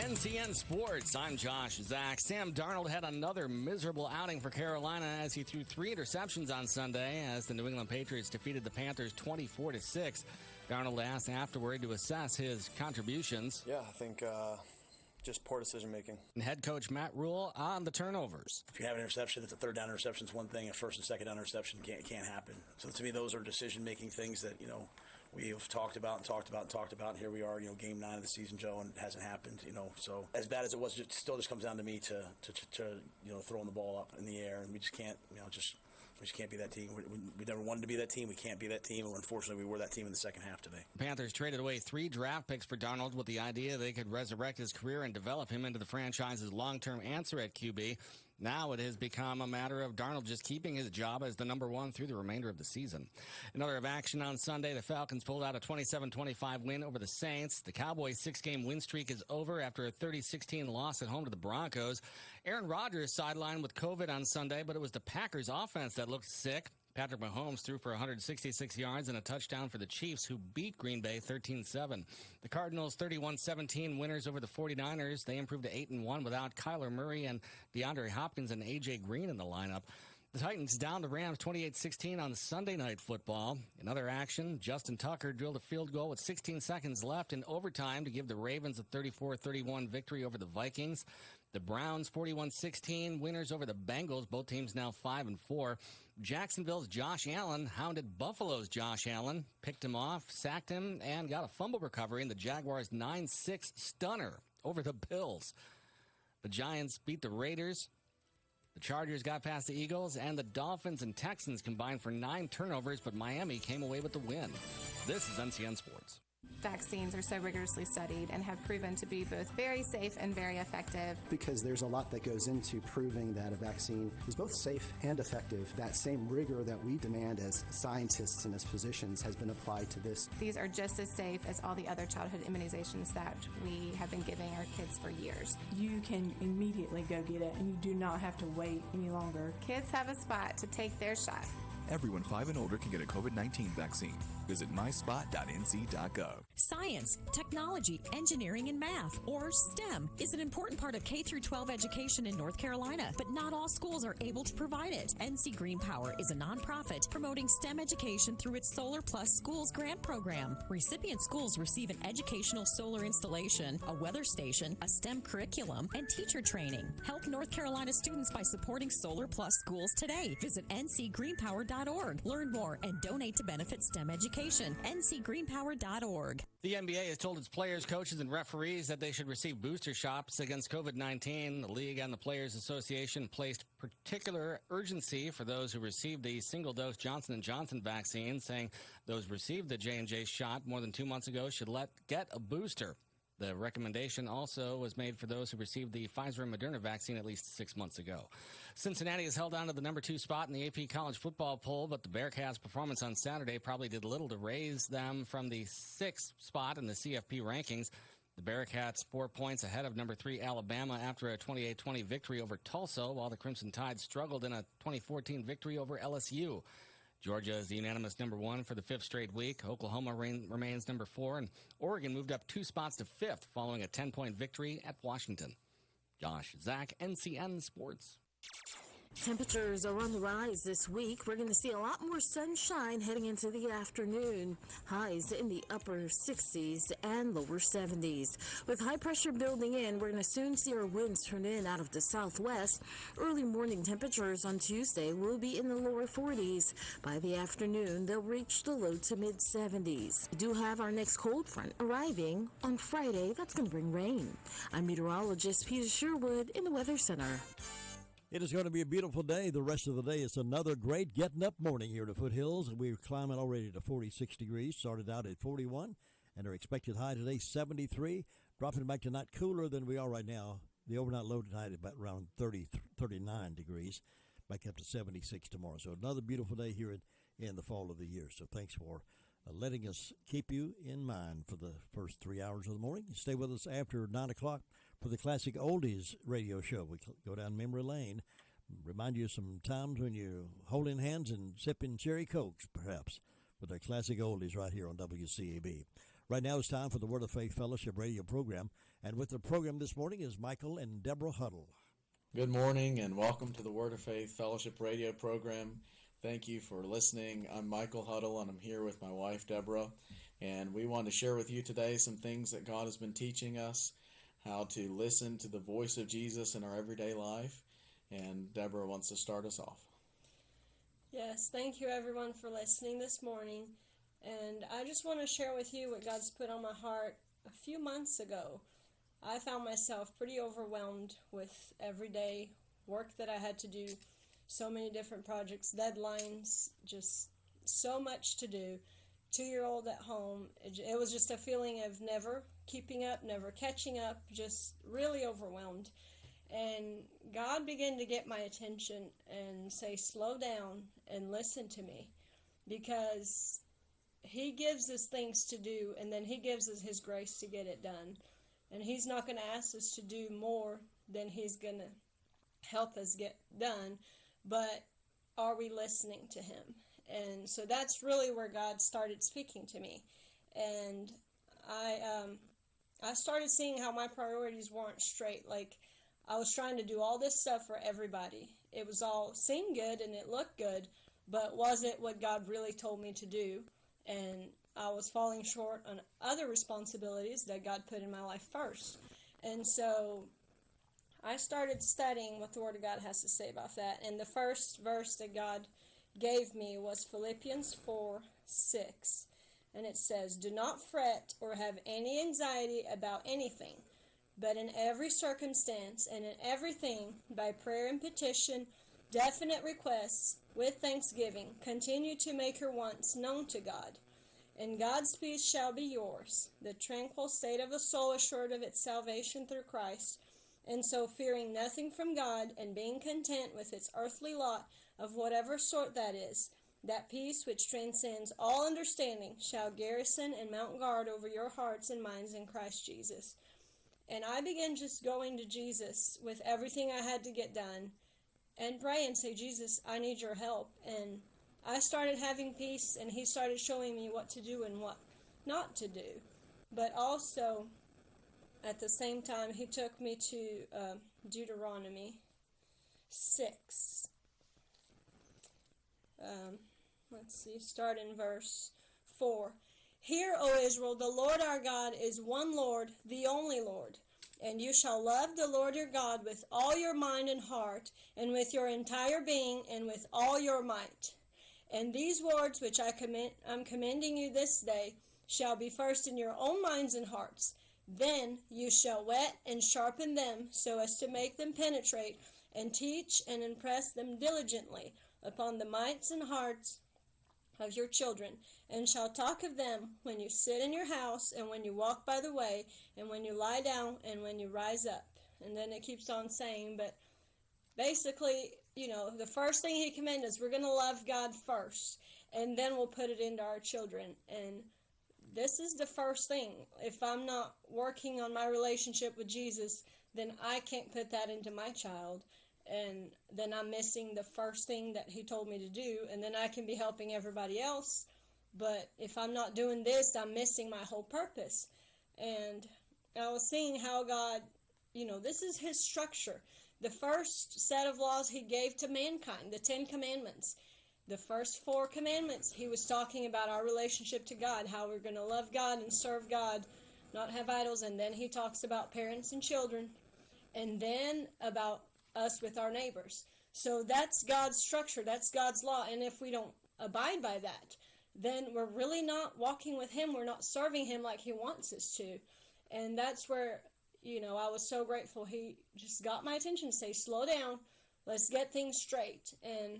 NCN Sports, I'm Josh Zach. Sam Darnold had another miserable outing for Carolina as he threw 3 interceptions on Sunday as the New England Patriots defeated the Panthers 24-6. Darnold asked afterward to assess his contributions. Yeah, I think just poor decision-making. And head coach Matt Rule on the turnovers. If you have an interception, it's a third down interception is one thing. A first and second down interception can't happen. So to me, those are decision-making things that, we have talked about. And here we are, game 9 of the season, Joe, and it hasn't happened, So as bad as it was, it still just comes down to me to throwing the ball up in the air, and we just can't, we just can't be that team. We never wanted to be that team. We can't be that team, and unfortunately, we were that team in the second half today. The Panthers traded away 3 draft picks for Darnold with the idea they could resurrect his career and develop him into the franchise's long-term answer at QB. Now it has become a matter of Darnold just keeping his job as the number 1 through the remainder of the season. Another of action on Sunday, the Falcons pulled out a 27-25 win over the Saints. The Cowboys' 6-game win streak is over after a 30-16 loss at home to the Broncos. Aaron Rodgers sidelined with COVID on Sunday, but it was the Packers' offense that looked sick. Patrick Mahomes threw for 166 yards and a touchdown for the Chiefs, who beat Green Bay 13-7. The Cardinals 31-17 winners over the 49ers. They improved to 8-1 without Kyler Murray and DeAndre Hopkins and A.J. Green in the lineup. The Titans down the Rams 28-16 on Sunday Night Football. In other action, Justin Tucker drilled a field goal with 16 seconds left in overtime to give the Ravens a 34-31 victory over the Vikings. The Browns 41-16 winners over the Bengals. Both teams now 5-4. Jacksonville's Josh Allen hounded Buffalo's Josh Allen, picked him off, sacked him, and got a fumble recovery in the Jaguars' 9-6 stunner over the Bills. The Giants beat the Raiders. The Chargers got past the Eagles, and the Dolphins and Texans combined for 9 turnovers, but Miami came away with the win. This is NCN Sports. Vaccines are so rigorously studied and have proven to be both very safe and very effective. Because there's a lot that goes into proving that a vaccine is both safe and effective. That same rigor that we demand as scientists and as physicians has been applied to this. These are just as safe as all the other childhood immunizations that we have been giving our kids for years. You can immediately go get it, and you do not have to wait any longer. Kids have a spot to take their shot. Everyone 5 and older can get a COVID-19 vaccine. Visit myspot.nc.gov. Science, technology, engineering, and math, or STEM, is an important part of K-12 education in North Carolina, but not all schools are able to provide it. NC Green Power is a nonprofit promoting STEM education through its Solar Plus Schools grant program. Recipient schools receive an educational solar installation, a weather station, a STEM curriculum, and teacher training. Help North Carolina students by supporting Solar Plus Schools today. Visit ncgreenpower.org. Learn more and donate to benefit STEM education. ncgreenpower.org. The NBA has told its players, coaches, and referees that they should receive booster shots against COVID-19. The league and the Players Association placed particular urgency for those who received the single-dose Johnson & Johnson vaccine, saying those received the J&J shot more than 2 months ago should get a booster. The recommendation also was made for those who received the Pfizer and Moderna vaccine at least 6 months ago. Cincinnati has held on to the number 2 spot in the AP college football poll, but the Bearcats' performance on Saturday probably did little to raise them from the 6th spot in the CFP rankings. The Bearcats 4 points ahead of number 3 Alabama after a 28-20 victory over Tulsa, while the Crimson Tide struggled in a 2014 victory over LSU. Georgia is the unanimous number 1 for the 5th straight week. Oklahoma remains number 4, and Oregon moved up 2 spots to 5th following a 10-point victory at Washington. Josh Zach, NCN Sports. Temperatures are on the rise this week. We're going to see a lot more sunshine heading into the afternoon. Highs in the upper 60s and lower 70s. With high pressure building in, we're going to soon see our winds turn in out of the southwest. Early morning temperatures on Tuesday will be in the lower 40s. By the afternoon, they'll reach the low to mid 70s. We do have our next cold front arriving on Friday. That's going to bring rain. I'm meteorologist Peter Sherwood in the Weather Center. It is going to be a beautiful day. The rest of the day, it's another great getting up morning here at the foothills. We're climbing already to 46 degrees. Started out at 41, and our expected high today, 73. Dropping back tonight cooler than we are right now. The overnight low tonight is about around 39 degrees. Back up to 76 tomorrow. So another beautiful day here in the fall of the year. So thanks for letting us keep you in mind for the first 3 hours of the morning. Stay with us after 9 o'clock. For the Classic Oldies radio show. We go down memory lane, remind you of some times when you're holding hands and sipping cherry cokes, perhaps, with our Classic Oldies right here on WCAB. Right now it's time for the Word of Faith Fellowship radio program, And with the program this morning is Michael and Deborah Huddle. Good morning and welcome to the Word of Faith Fellowship radio program. Thank you for listening. I'm Michael Huddle and I'm here with my wife Deborah, and we want to share with you today some things that God has been teaching us, how to listen to the voice of Jesus in our everyday life, and Deborah wants to start us off. Yes, thank you everyone for listening this morning, and I just want to share with you what God's put on my heart a few months ago. I found myself pretty overwhelmed with everyday work that I had to do, so many different projects, deadlines, just so much to do. 2-year-old at home. It was just a feeling of never keeping up, never catching up, just really overwhelmed. And God began to get my attention and say, slow down and listen to me, because He gives us things to do, and then He gives us His grace to get it done. And He's not going to ask us to do more than He's going to help us get done. But are we listening to Him? And so that's really where God started speaking to me. And I started seeing how my priorities weren't straight. Like, I was trying to do all this stuff for everybody. It was all seemed good and it looked good, but was it what God really told me to do? And I was falling short on other responsibilities that God put in my life first. And so I started studying what the Word of God has to say about that. And the first verse that God gave me was Philippians 4:6. And it says, do not fret or have any anxiety about anything, but in every circumstance and in everything, by prayer and petition, definite requests, with thanksgiving, continue to make your wants known to God. And God's peace shall be yours, the tranquil state of the soul assured of its salvation through Christ. And so, fearing nothing from God, and being content with its earthly lot of whatever sort that is, that peace which transcends all understanding shall garrison and mount guard over your hearts and minds in Christ Jesus. And I began just going to Jesus with everything I had to get done and pray and say, Jesus, I need your help. And I started having peace, and He started showing me what to do and what not to do. But also, at the same time, He took me to Deuteronomy 6. Let's see, start in verse 4. Hear, O Israel, the Lord our God is one Lord, the only Lord. And you shall love the Lord your God with all your mind and heart, and with your entire being, and with all your might. And these words which I'm commanding you this day shall be first in your own minds and hearts. Then you shall whet and sharpen them, so as to make them penetrate, and teach and impress them diligently upon the minds and hearts of your children, and shall talk of them when you sit in your house, and when you walk by the way, and when you lie down, and when you rise up. And then it keeps on saying, but basically, the first thing He commanded is we're going to love God first, and then we'll put it into our children. And this is the first thing. If I'm not working on my relationship with Jesus, then I can't put that into my child. And then I'm missing the first thing that He told me to do, and then I can be helping everybody else. But if I'm not doing this, I'm missing my whole purpose. And I was seeing how God, this is His structure. The first set of laws He gave to mankind, the 10 Commandments. The first 4 commandments, He was talking about our relationship to God, how we're going to love God and serve God, not have idols. And then He talks about parents and children, and then about us with our neighbors. So that's God's structure, that's God's law. And if we don't abide by that, then we're really not walking with Him. We're not serving Him like He wants us to. And that's where, I was so grateful He just got my attention to say, slow down, let's get things straight. And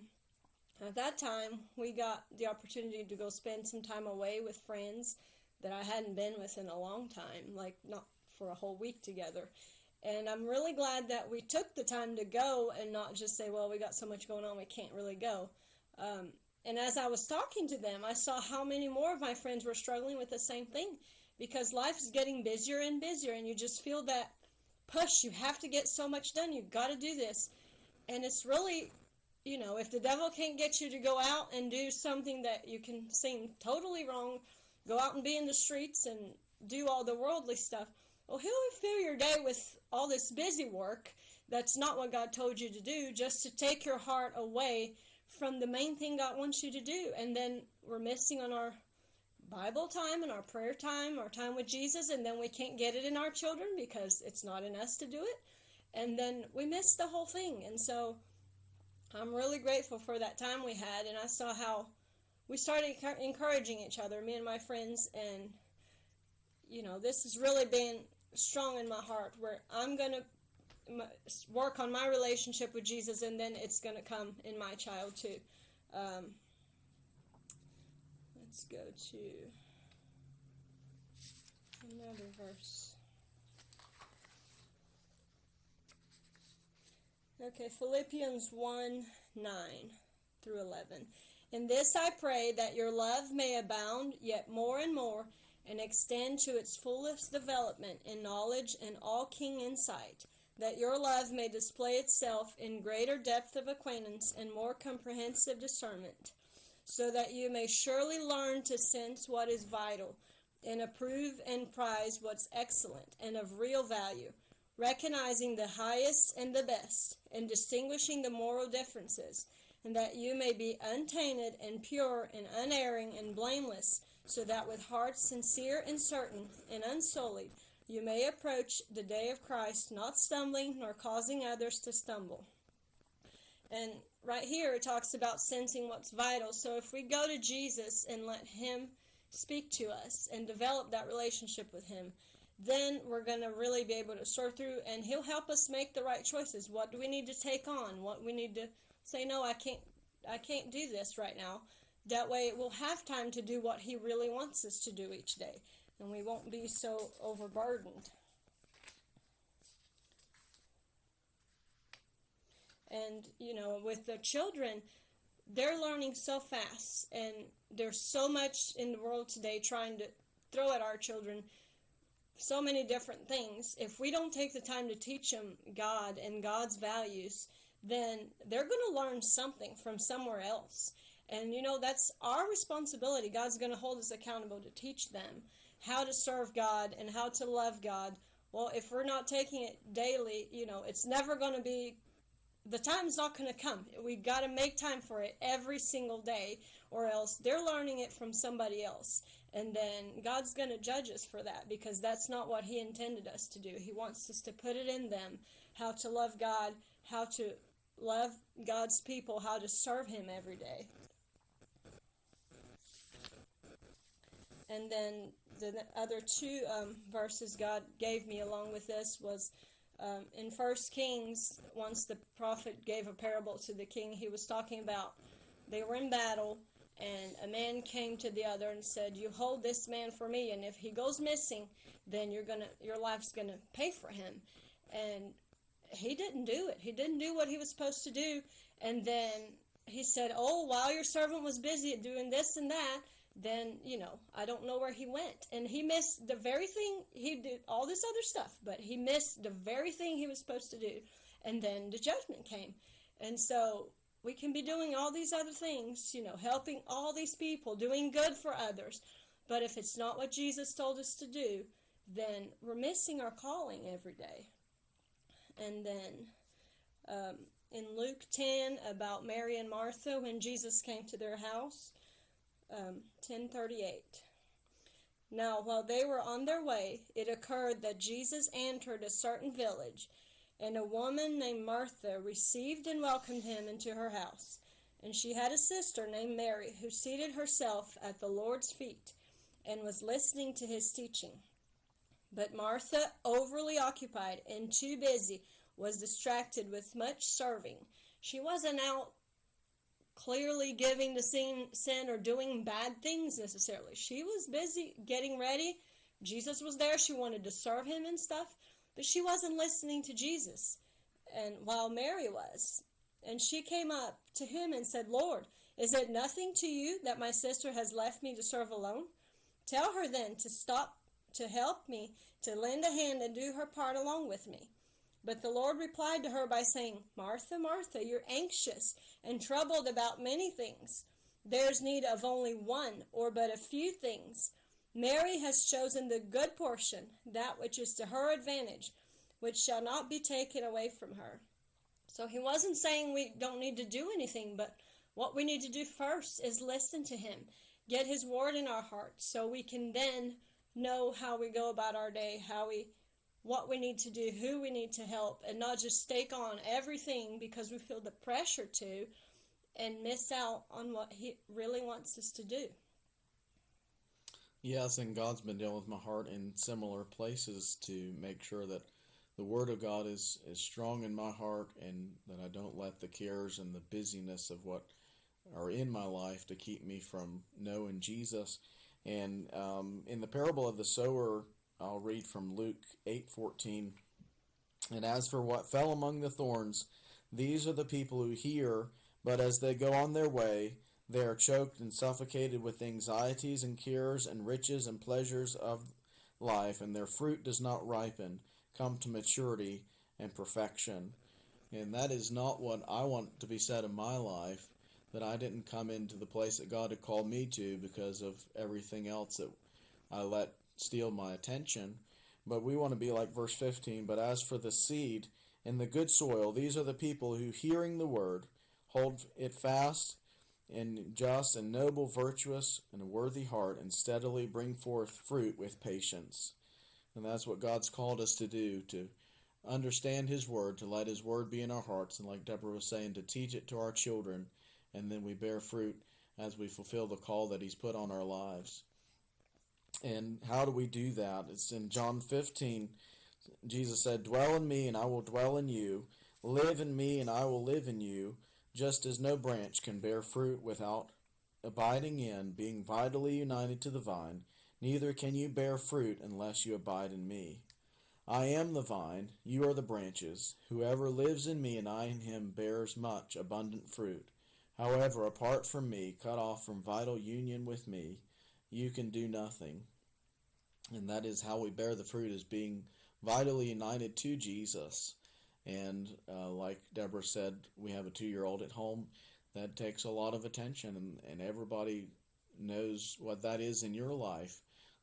at that time, we got the opportunity to go spend some time away with friends that I hadn't been with in a long time, like not for a whole week together. And I'm really glad that we took the time to go and not just say, well, we got so much going on, we can't really go. And as I was talking to them, I saw how many more of my friends were struggling with the same thing, because life is getting busier and busier, and you just feel that push. You have to get so much done. You've got to do this. And it's really, if the devil can't get you to go out and do something that you can seem totally wrong, go out and be in the streets and do all the worldly stuff, Well, he'll fill your day with all this busy work that's not what God told you to do, just to take your heart away from the main thing God wants you to do. And then we're missing on our Bible time and our prayer time, our time with Jesus, and then we can't get it in our children because it's not in us to do it. And then we miss the whole thing. And so I'm really grateful for that time we had, and I saw how we started encouraging each other, me and my friends, and, you know, this has really been strong in my heart where I'm going to work on my relationship with Jesus, and then it's going to come in my child too. Let's go to another verse. Okay, Philippians 1:9-11. In this I pray that your love may abound yet more and more, and extend to its fullest development in knowledge and all keen insight, that your love may display itself in greater depth of acquaintance and more comprehensive discernment, so that you may surely learn to sense what is vital, and approve and prize what's excellent and of real value, recognizing the highest and the best, and distinguishing the moral differences, and that you may be untainted and pure and unerring and blameless, so that with hearts sincere and certain and unsullied, you may approach the day of Christ, not stumbling nor causing others to stumble. And right here it talks about sensing what's vital. So if we go to Jesus and let him speak to us and develop that relationship with him, then we're going to really be able to sort through, and he'll help us make the right choices. What do we need to take on? What we need to say, no, I can't do this right now. That way we'll have time to do what he really wants us to do each day, and we won't be so overburdened. And, you know, with the children, they're learning so fast, and there's so much in the world today trying to throw at our children so many different things. If we don't take the time to teach them God and God's values, then they're going to learn something from somewhere else. And, you know, that's our responsibility. God's going to hold us accountable to teach them how to serve God and how to love God. Well, if we're not taking it daily, you know, it's never going to be, the time's not going to come. We got to make time for it every single day, or else they're learning it from somebody else. And then God's going to judge us for that, because that's not what he intended us to do. He wants us to put it in them, how to love God, how to love God's people, how to serve him every day. And then the other two verses God gave me along with this was in 1 Kings. Once the prophet gave a parable to the king, he was talking about they were in battle, and a man came to the other and said, you hold this man for me, and if he goes missing, then your life's gonna pay for him. And he didn't do it. He didn't do what he was supposed to do. And then he said, oh, while your servant was busy doing this and that, then, you know, I don't know where he went. And he missed the very thing. He did all this other stuff, but he missed the very thing he was supposed to do. And then the judgment came. And so we can be doing all these other things, you know, helping all these people, doing good for others. But if it's not what Jesus told us to do, then we're missing our calling every day. And then in Luke 10, about Mary and Martha, when Jesus came to their house, 10:38. Now, while they were on their way, it occurred that Jesus entered a certain village, and a woman named Martha received and welcomed him into her house. And she had a sister named Mary, who seated herself at the Lord's feet and was listening to his teaching. But Martha, overly occupied and too busy, was distracted with much serving. She wasn't out clearly giving to sin or doing bad things necessarily. She was busy getting ready. Jesus was there. She wanted to serve him and stuff, but she wasn't listening to Jesus, and while Mary was. And she came up to him and said, Lord, is it nothing to you that my sister has left me to serve alone? Tell her then to stop to help me, to lend a hand and do her part along with me. But the Lord replied to her by saying, Martha, Martha, you're anxious and troubled about many things. There's need of only one, or but a few things. Mary has chosen the good portion, that which is to her advantage, which shall not be taken away from her. So he wasn't saying we don't need to do anything, but what we need to do first is listen to him, get his word in our hearts, so we can then know how we go about our day, what we need to do, who we need to help, and not just stake on everything because we feel the pressure to and miss out on what he really wants us to do. Yes, and God's been dealing with my heart in similar places to make sure that the Word of God is strong in my heart, and that I don't let the cares and the busyness of what are in my life to keep me from knowing Jesus. And in the parable of the sower, I'll read from Luke 8:14. And as for what fell among the thorns, these are the people who hear, but as they go on their way, they are choked and suffocated with anxieties and cares and riches and pleasures of life, and their fruit does not ripen, come to maturity and perfection. And that is not what I want to be said in my life, that I didn't come into the place that God had called me to because of everything else that I let steal my attention. But we want to be like verse 15. But as for the seed in the good soil, these are the people who, hearing the word, hold it fast in just and noble, virtuous, and a worthy heart, and steadily bring forth fruit with patience. And that's what God's called us to do, to understand his word, to let his word be in our hearts, and like Deborah was saying, to teach it to our children, and then we bear fruit as we fulfill the call that he's put on our lives. And how do we do that? It's in John 15. Jesus said, "Dwell in me, and I will dwell in you. Live in me, and I will live in you. Just as no branch can bear fruit without abiding in, being vitally united to the vine, neither can you bear fruit unless you abide in me. I am the vine, you are the branches. Whoever lives in me and I in him bears much abundant fruit. However, apart from me, cut off from vital union with me, you can do nothing." And that is how we bear the fruit, is being vitally united to Jesus. And like Deborah said, we have a 2-year-old at home. That takes a lot of attention, and everybody knows what that is in your life.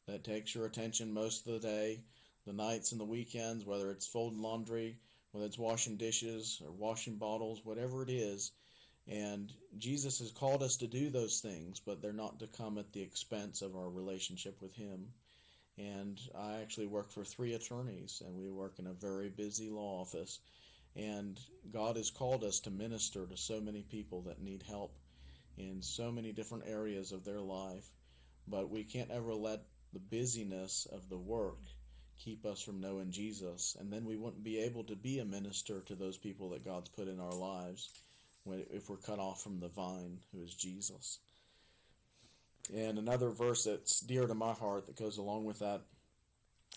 That takes your attention most of the day, the nights and the weekends, whether it's folding laundry, whether it's washing dishes or washing bottles, whatever it is. And Jesus has called us to do those things, but they're not to come at the expense of our relationship with him. And I actually work for 3 attorneys, and we work in a very busy law office. And God has called us to minister to so many people that need help in so many different areas of their life. But we can't ever let the busyness of the work keep us from knowing Jesus. And then we wouldn't be able to be a minister to those people that God's put in our lives if we're cut off from the vine, who is Jesus. And another verse that's dear to my heart that goes along with that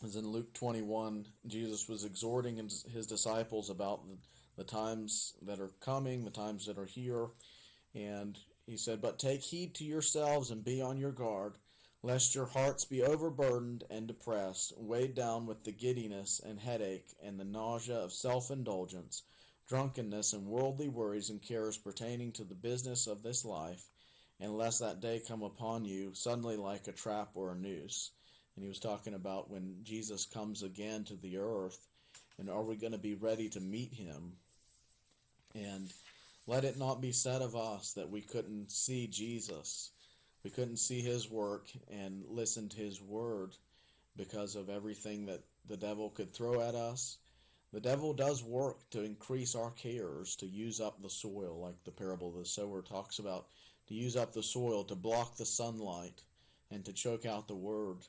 is in Luke 21. Jesus was exhorting his disciples about the times that are coming, the times that are here. And he said, "But take heed to yourselves and be on your guard, lest your hearts be overburdened and depressed, weighed down with the giddiness and headache and the nausea of self-indulgence, drunkenness and worldly worries and cares pertaining to the business of this life, and lest that day come upon you suddenly like a trap or a noose." And he was talking about when Jesus comes again to the earth, and are we going to be ready to meet him? And let it not be said of us that we couldn't see Jesus. We couldn't see his work and listen to his word because of everything that the devil could throw at us. The devil does work to increase our cares, to use up the soil, like the parable of the sower talks about, to use up the soil, to block the sunlight, and to choke out the word.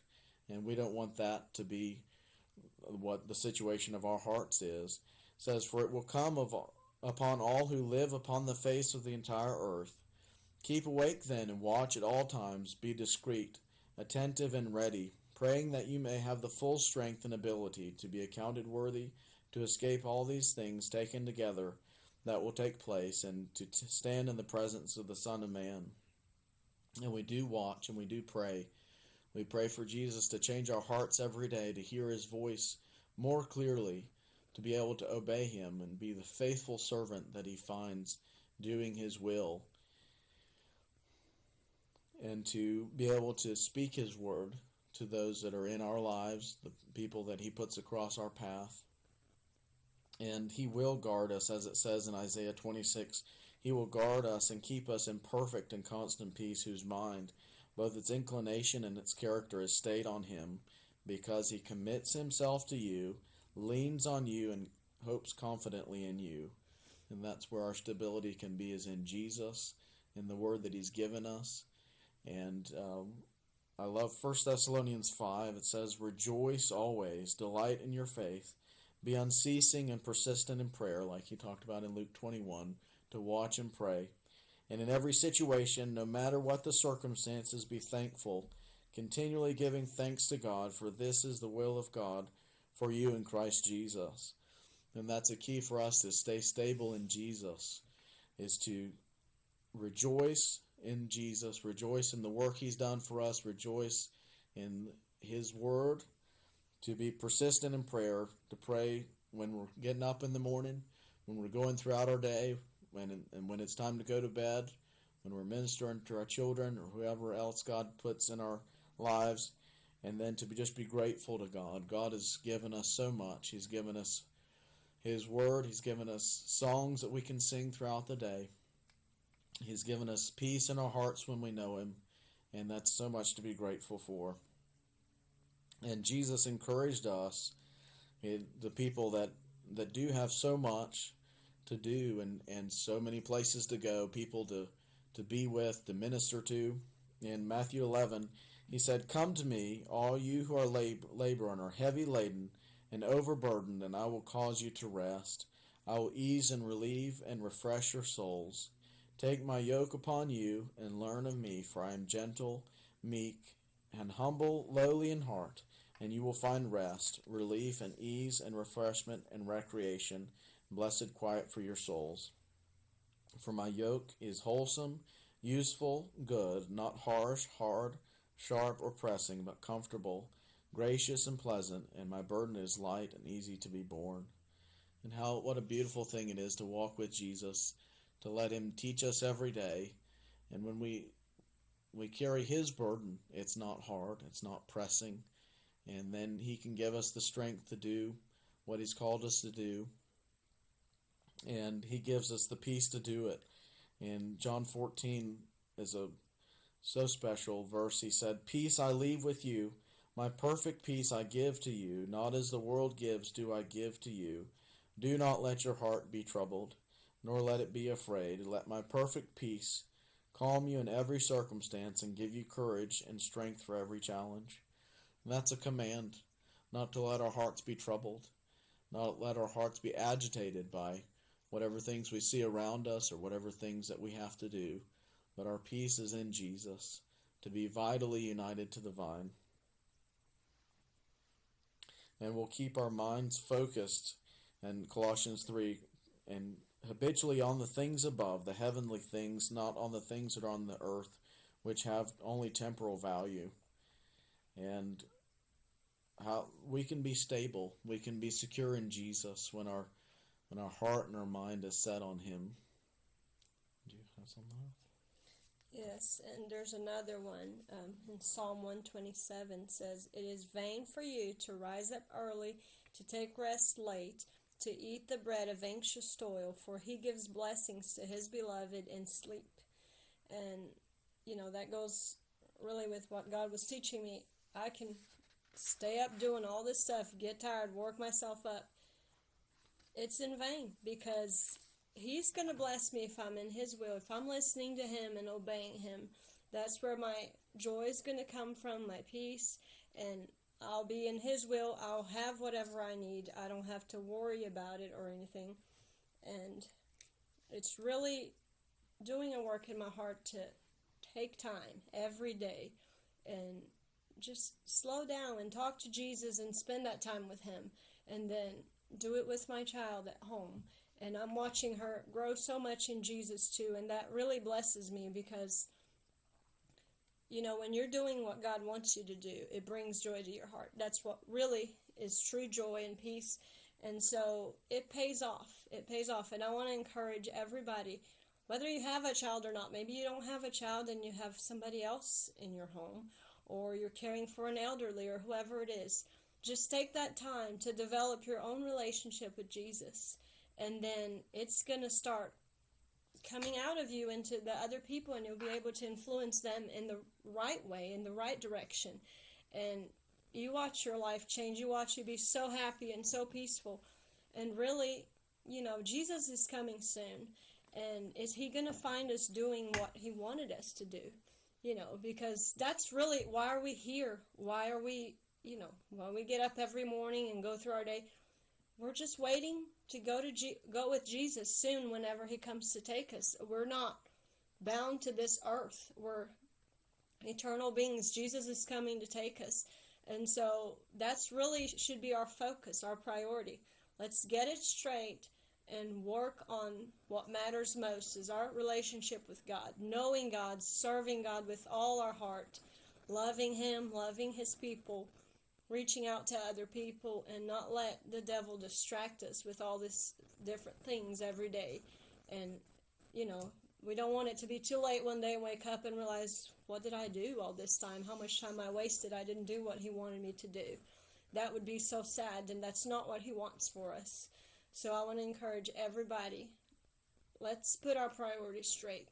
And we don't want that to be what the situation of our hearts is. It says, "For it will come upon all who live upon the face of the entire earth. Keep awake then, and watch at all times. Be discreet, attentive, and ready, praying that you may have the full strength and ability to be accounted worthy to escape all these things taken together that will take place, and to stand in the presence of the Son of Man." And we do watch and we do pray. We pray for Jesus to change our hearts every day, to hear his voice more clearly, to be able to obey him and be the faithful servant that he finds doing his will, and to be able to speak his word, to those that are in our lives, the people that he puts across our path. And he will guard us, as it says in Isaiah 26. He will guard us and keep us in perfect and constant peace, whose mind, both its inclination and its character, is stayed on him, because he commits himself to you, leans on you, and hopes confidently in you. And that's where our stability can be, is in Jesus, in the word that he's given us. And I love 1 Thessalonians 5. It says, rejoice always, delight in your faith, be unceasing and persistent in prayer, like he talked about in Luke 21, to watch and pray. And in every situation, no matter what the circumstances, be thankful, continually giving thanks to God, for this is the will of God for you in Christ Jesus. And that's a key for us, to stay stable in Jesus, is to rejoice in Jesus, rejoice in the work he's done for us, rejoice in his word, to be persistent in prayer, to pray when we're getting up in the morning, when we're going throughout our day, and when it's time to go to bed, when we're ministering to our children or whoever else God puts in our lives, and then to just be grateful to God. God has given us so much. He's given us his word. He's given us songs that we can sing throughout the day. He's given us peace in our hearts when we know him, and that's so much to be grateful for. And Jesus encouraged us, the people that do have so much to do and so many places to go, people to be with, to minister to. In Matthew 11, he said, come to me, all you who are laboring and are heavy laden and overburdened, and I will cause you to rest. I will ease and relieve and refresh your souls. Take my yoke upon you and learn of me, for I am gentle, meek, and humble, lowly in heart, and you will find rest, relief, and ease, and refreshment, and recreation, blessed quiet for your souls. For my yoke is wholesome, useful, good, not harsh, hard, sharp, or pressing, but comfortable, gracious, and pleasant, and my burden is light and easy to be borne. And what a beautiful thing it is to walk with Jesus, to let him teach us every day. And when we carry his burden, it's not hard, it's not pressing, and then he can give us the strength to do what he's called us to do, and he gives us the peace to do it. In John 14 is a so special verse. He said, peace I leave with you, my perfect peace I give to you, not as the world gives do I give to you. Do not let your heart be troubled, nor let it be afraid. Let my perfect peace calm you in every circumstance and give you courage and strength for every challenge. And that's a command, not to let our hearts be troubled, not let our hearts be agitated by whatever things we see around us or whatever things that we have to do. But our peace is in Jesus, to be vitally united to the vine. And we'll keep our minds focused, in Colossians 3, and habitually on the things above, the heavenly things, not on the things that are on the earth, which have only temporal value. And how we can be stable, we can be secure in Jesus when our heart and our mind is set on him. Do you have something else? Yes, and there's another one in Psalm 127 says, it is vain for you to rise up early, to take rest late, to eat the bread of anxious toil, for he gives blessings to his beloved in sleep. And, that goes really with what God was teaching me. I can stay up doing all this stuff, get tired, work myself up. It's in vain, because he's going to bless me if I'm in his will, if I'm listening to him and obeying him. That's where my joy is going to come from, my peace, and I'll be in his will. I'll have whatever I need. I don't have to worry about it or anything. And it's really doing a work in my heart to take time every day and just slow down and talk to Jesus and spend that time with him, and then do it with my child at home. And I'm watching her grow so much in Jesus too, and that really blesses me, because when you're doing what God wants you to do, it brings joy to your heart. That's what really is true joy and peace. And so it pays off. It pays off. And I want to encourage everybody, whether you have a child or not, maybe you don't have a child and you have somebody else in your home, or you're caring for an elderly or whoever it is. Just take that time to develop your own relationship with Jesus, and then it's going to start coming out of you into the other people, and you'll be able to influence them in the right way, in the right direction. And you watch your life change. You watch you be so happy and so peaceful. And really, Jesus is coming soon. And is he going to find us doing what he wanted us to do? Because that's really, why are we here? Why are we, why we get up every morning and go through our day? We're just waiting to go with Jesus soon whenever he comes to take us. We're not bound to this earth. We're eternal beings. Jesus is coming to take us. And so that's really should be our focus, our priority. Let's get it straight and work on what matters most is our relationship with God, knowing God, serving God with all our heart, loving him, loving his people, reaching out to other people, and not let the devil distract us with all these different things every day. And, we don't want it to be too late one day and wake up and realize, what did I do all this time? How much time I wasted? I didn't do what he wanted me to do. That would be so sad, and that's not what he wants for us. So I want to encourage everybody, let's put our priorities straight.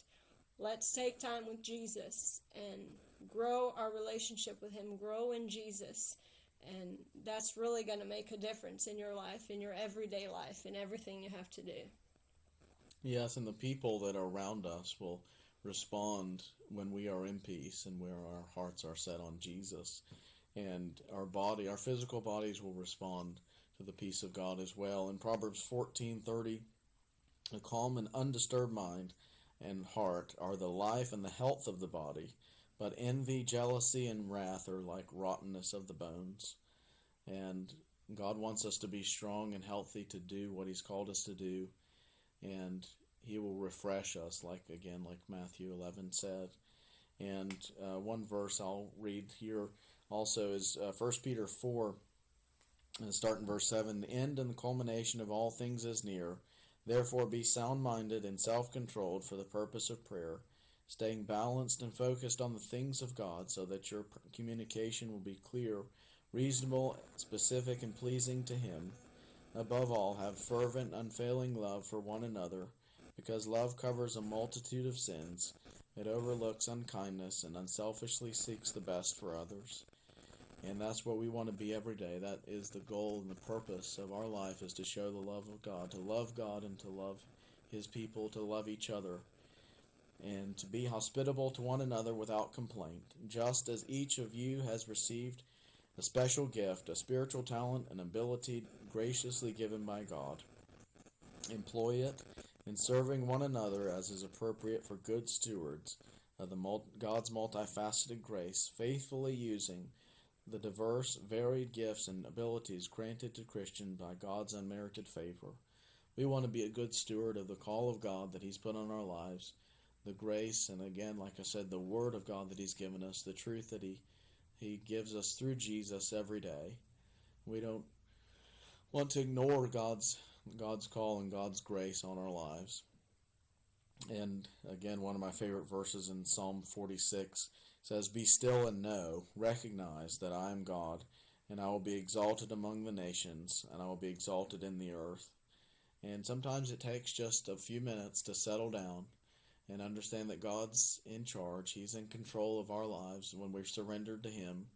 Let's take time with Jesus and grow our relationship with him, grow in Jesus. And that's really going to make a difference in your life, in your everyday life, in everything you have to do. Yes, and the people that are around us will respond when we are in peace and where our hearts are set on Jesus. And our physical bodies will respond to the peace of God as well. In Proverbs 14:30, a calm and undisturbed mind and heart are the life and the health of the body, but envy, jealousy, and wrath are like rottenness of the bones. And God wants us to be strong and healthy to do what he's called us to do, and he will refresh us, like Matthew 11 said. And one verse I'll read here also is 1 Peter 4, and start in verse 7. The end and the culmination of all things is near. Therefore be sound-minded and self-controlled for the purpose of prayer, staying balanced and focused on the things of God, so that your communication will be clear, reasonable, specific, and pleasing to him. Above all, have fervent, unfailing love for one another, because love covers a multitude of sins. It overlooks unkindness and unselfishly seeks the best for others. And that's what we want to be every day. That is the goal and the purpose of our life, is to show the love of God and to love his people, to love each other, and to be hospitable to one another without complaint, just as each of you has received a special gift, a spiritual talent, an ability graciously given by God. Employ it in serving one another as is appropriate for good stewards of God's multifaceted grace, faithfully using the diverse, varied gifts and abilities granted to Christians by God's unmerited favor. We want to be a good steward of the call of God that he's put on our lives, the grace, and again, like I said, the word of God that he's given us, the truth that he gives us through Jesus every day. We don't want to ignore God's call and God's grace on our lives. And again, one of my favorite verses in Psalm 46 says, "Be still and know, recognize that I am God, and I will be exalted among the nations, and I will be exalted in the earth." And sometimes it takes just a few minutes to settle down and understand that God's in charge. He's in control of our lives when we're surrendered to him.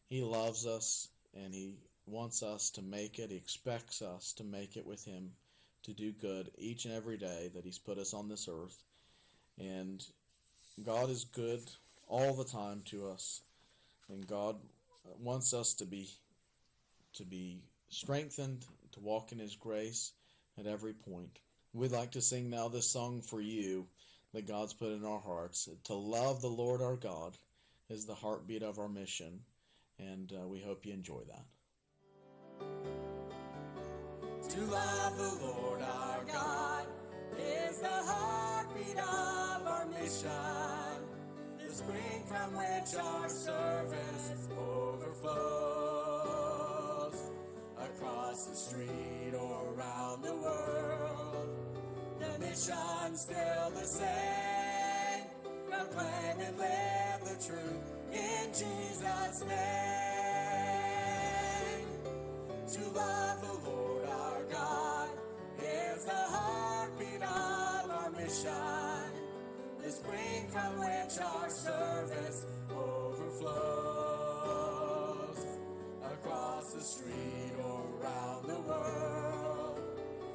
He loves us, and he wants us to make it. He expects us to make it with him, to do good each and every day that he's put us on this earth. And God is good all the time to us, and God wants us to be strengthened, to walk in his grace at every point. We'd like to sing now this song for you that God's put in our hearts. To love the Lord our God is the heartbeat of our mission, and we hope you enjoy that. To love the Lord our God is the heartbeat of our mission, the spring from which our service overflows. Across the street or around the world, the mission's still the same. Proclaim and live the truth in Jesus' name. To love the Lord our God is the heartbeat of our mission, the spring from which our service overflows. Across the street or around the world,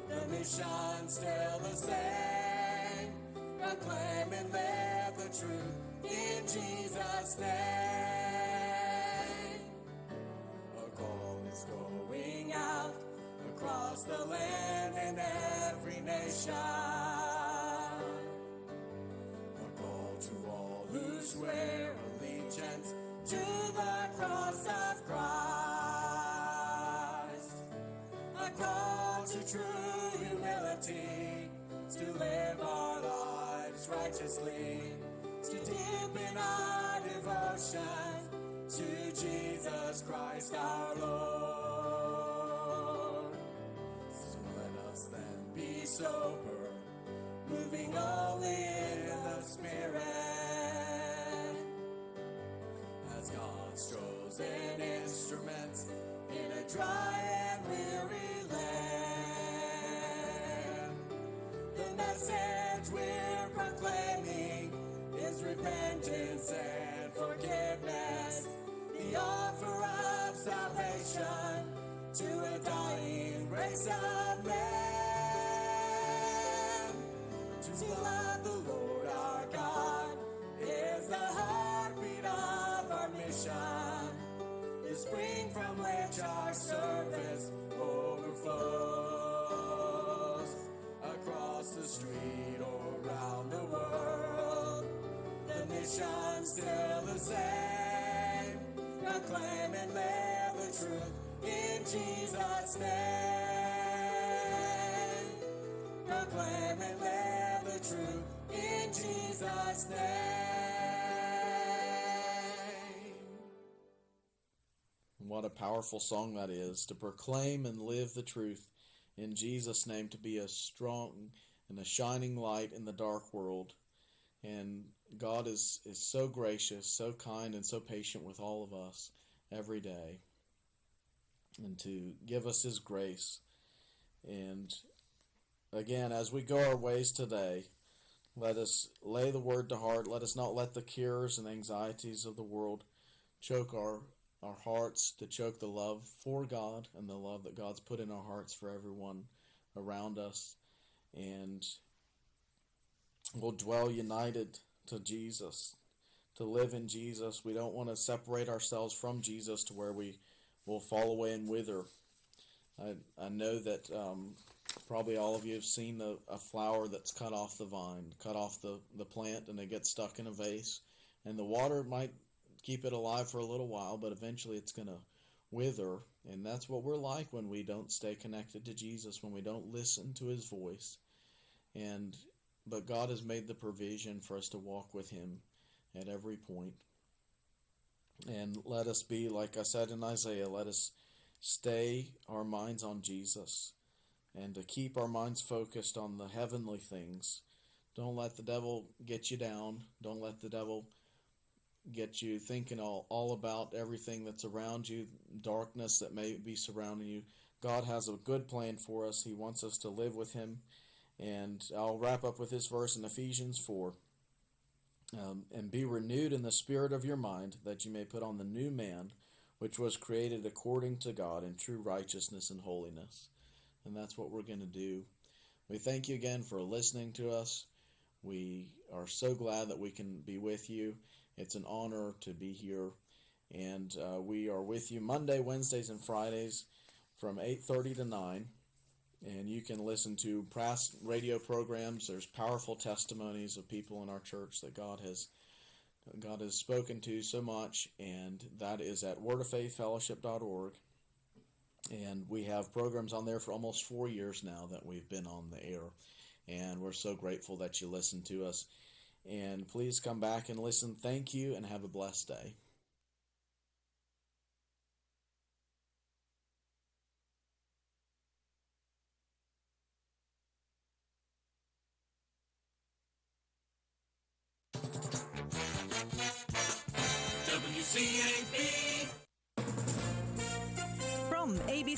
the mission's still the same. Proclaim and live the truth in Jesus' name. A call is going out across the land in every nation. A call to all who swear allegiance to the cross of Christ. A call to true humility, to live our lives righteously, to deep in our devotion to Jesus Christ our Lord. So let us then be sober, moving only in the Spirit, as God's chosen instruments in a dry and weary land. The message we're proclaiming is repentance and forgiveness, the offer of salvation to a dying race of men. To love the Lord our God is the heartbeat of our mission, the spring from which our service overflows. Across the street or around the world, the mission's still the same. Proclaim and live the truth in Jesus' name. Proclaim and live the truth in Jesus' name. What a powerful song that is, to proclaim and live the truth in Jesus' name, to be a strong and a shining light in the dark world. And God is so gracious, so kind, and so patient with all of us every day, and to give us His grace. And again, as we go our ways today, let us lay the word to heart. Let us not let the cares and anxieties of the world choke our hearts, to choke the love for God and the love that God's put in our hearts for everyone around us. And we'll dwell united to Jesus, to live in Jesus. We don't want to separate ourselves from Jesus to where we will fall away and wither. I know that probably all of you have seen a flower that's cut off the vine, cut off the plant, and it gets stuck in a vase. And the water might keep it alive for a little while, but eventually it's going to wither. And that's what we're like when we don't stay connected to Jesus, when we don't listen to His voice. But God has made the provision for us to walk with Him at every point. And let us be, like I said in Isaiah, let us stay our minds on Jesus and to keep our minds focused on the heavenly things. Don't let the devil get you down. Don't let the devil get you thinking all about everything that's around you, darkness that may be surrounding you. God has a good plan for us. He wants us to live with Him. And I'll wrap up with this verse in Ephesians 4. And be renewed in the spirit of your mind, that you may put on the new man, which was created according to God in true righteousness and holiness. And that's what we're going to do. We thank you again for listening to us. We are so glad that we can be with you. It's an honor to be here. And we are with you Monday, Wednesdays, and Fridays from 8:30 to 9. And you can listen to past radio programs. There's powerful testimonies of people in our church that God has spoken to so much, and that is at wordoffaithfellowship.org. And we have programs on there for almost 4 years now that we've been on the air, and we're so grateful that you listen to us. And please come back and listen. Thank you, and have a blessed day. WCAB. From ABC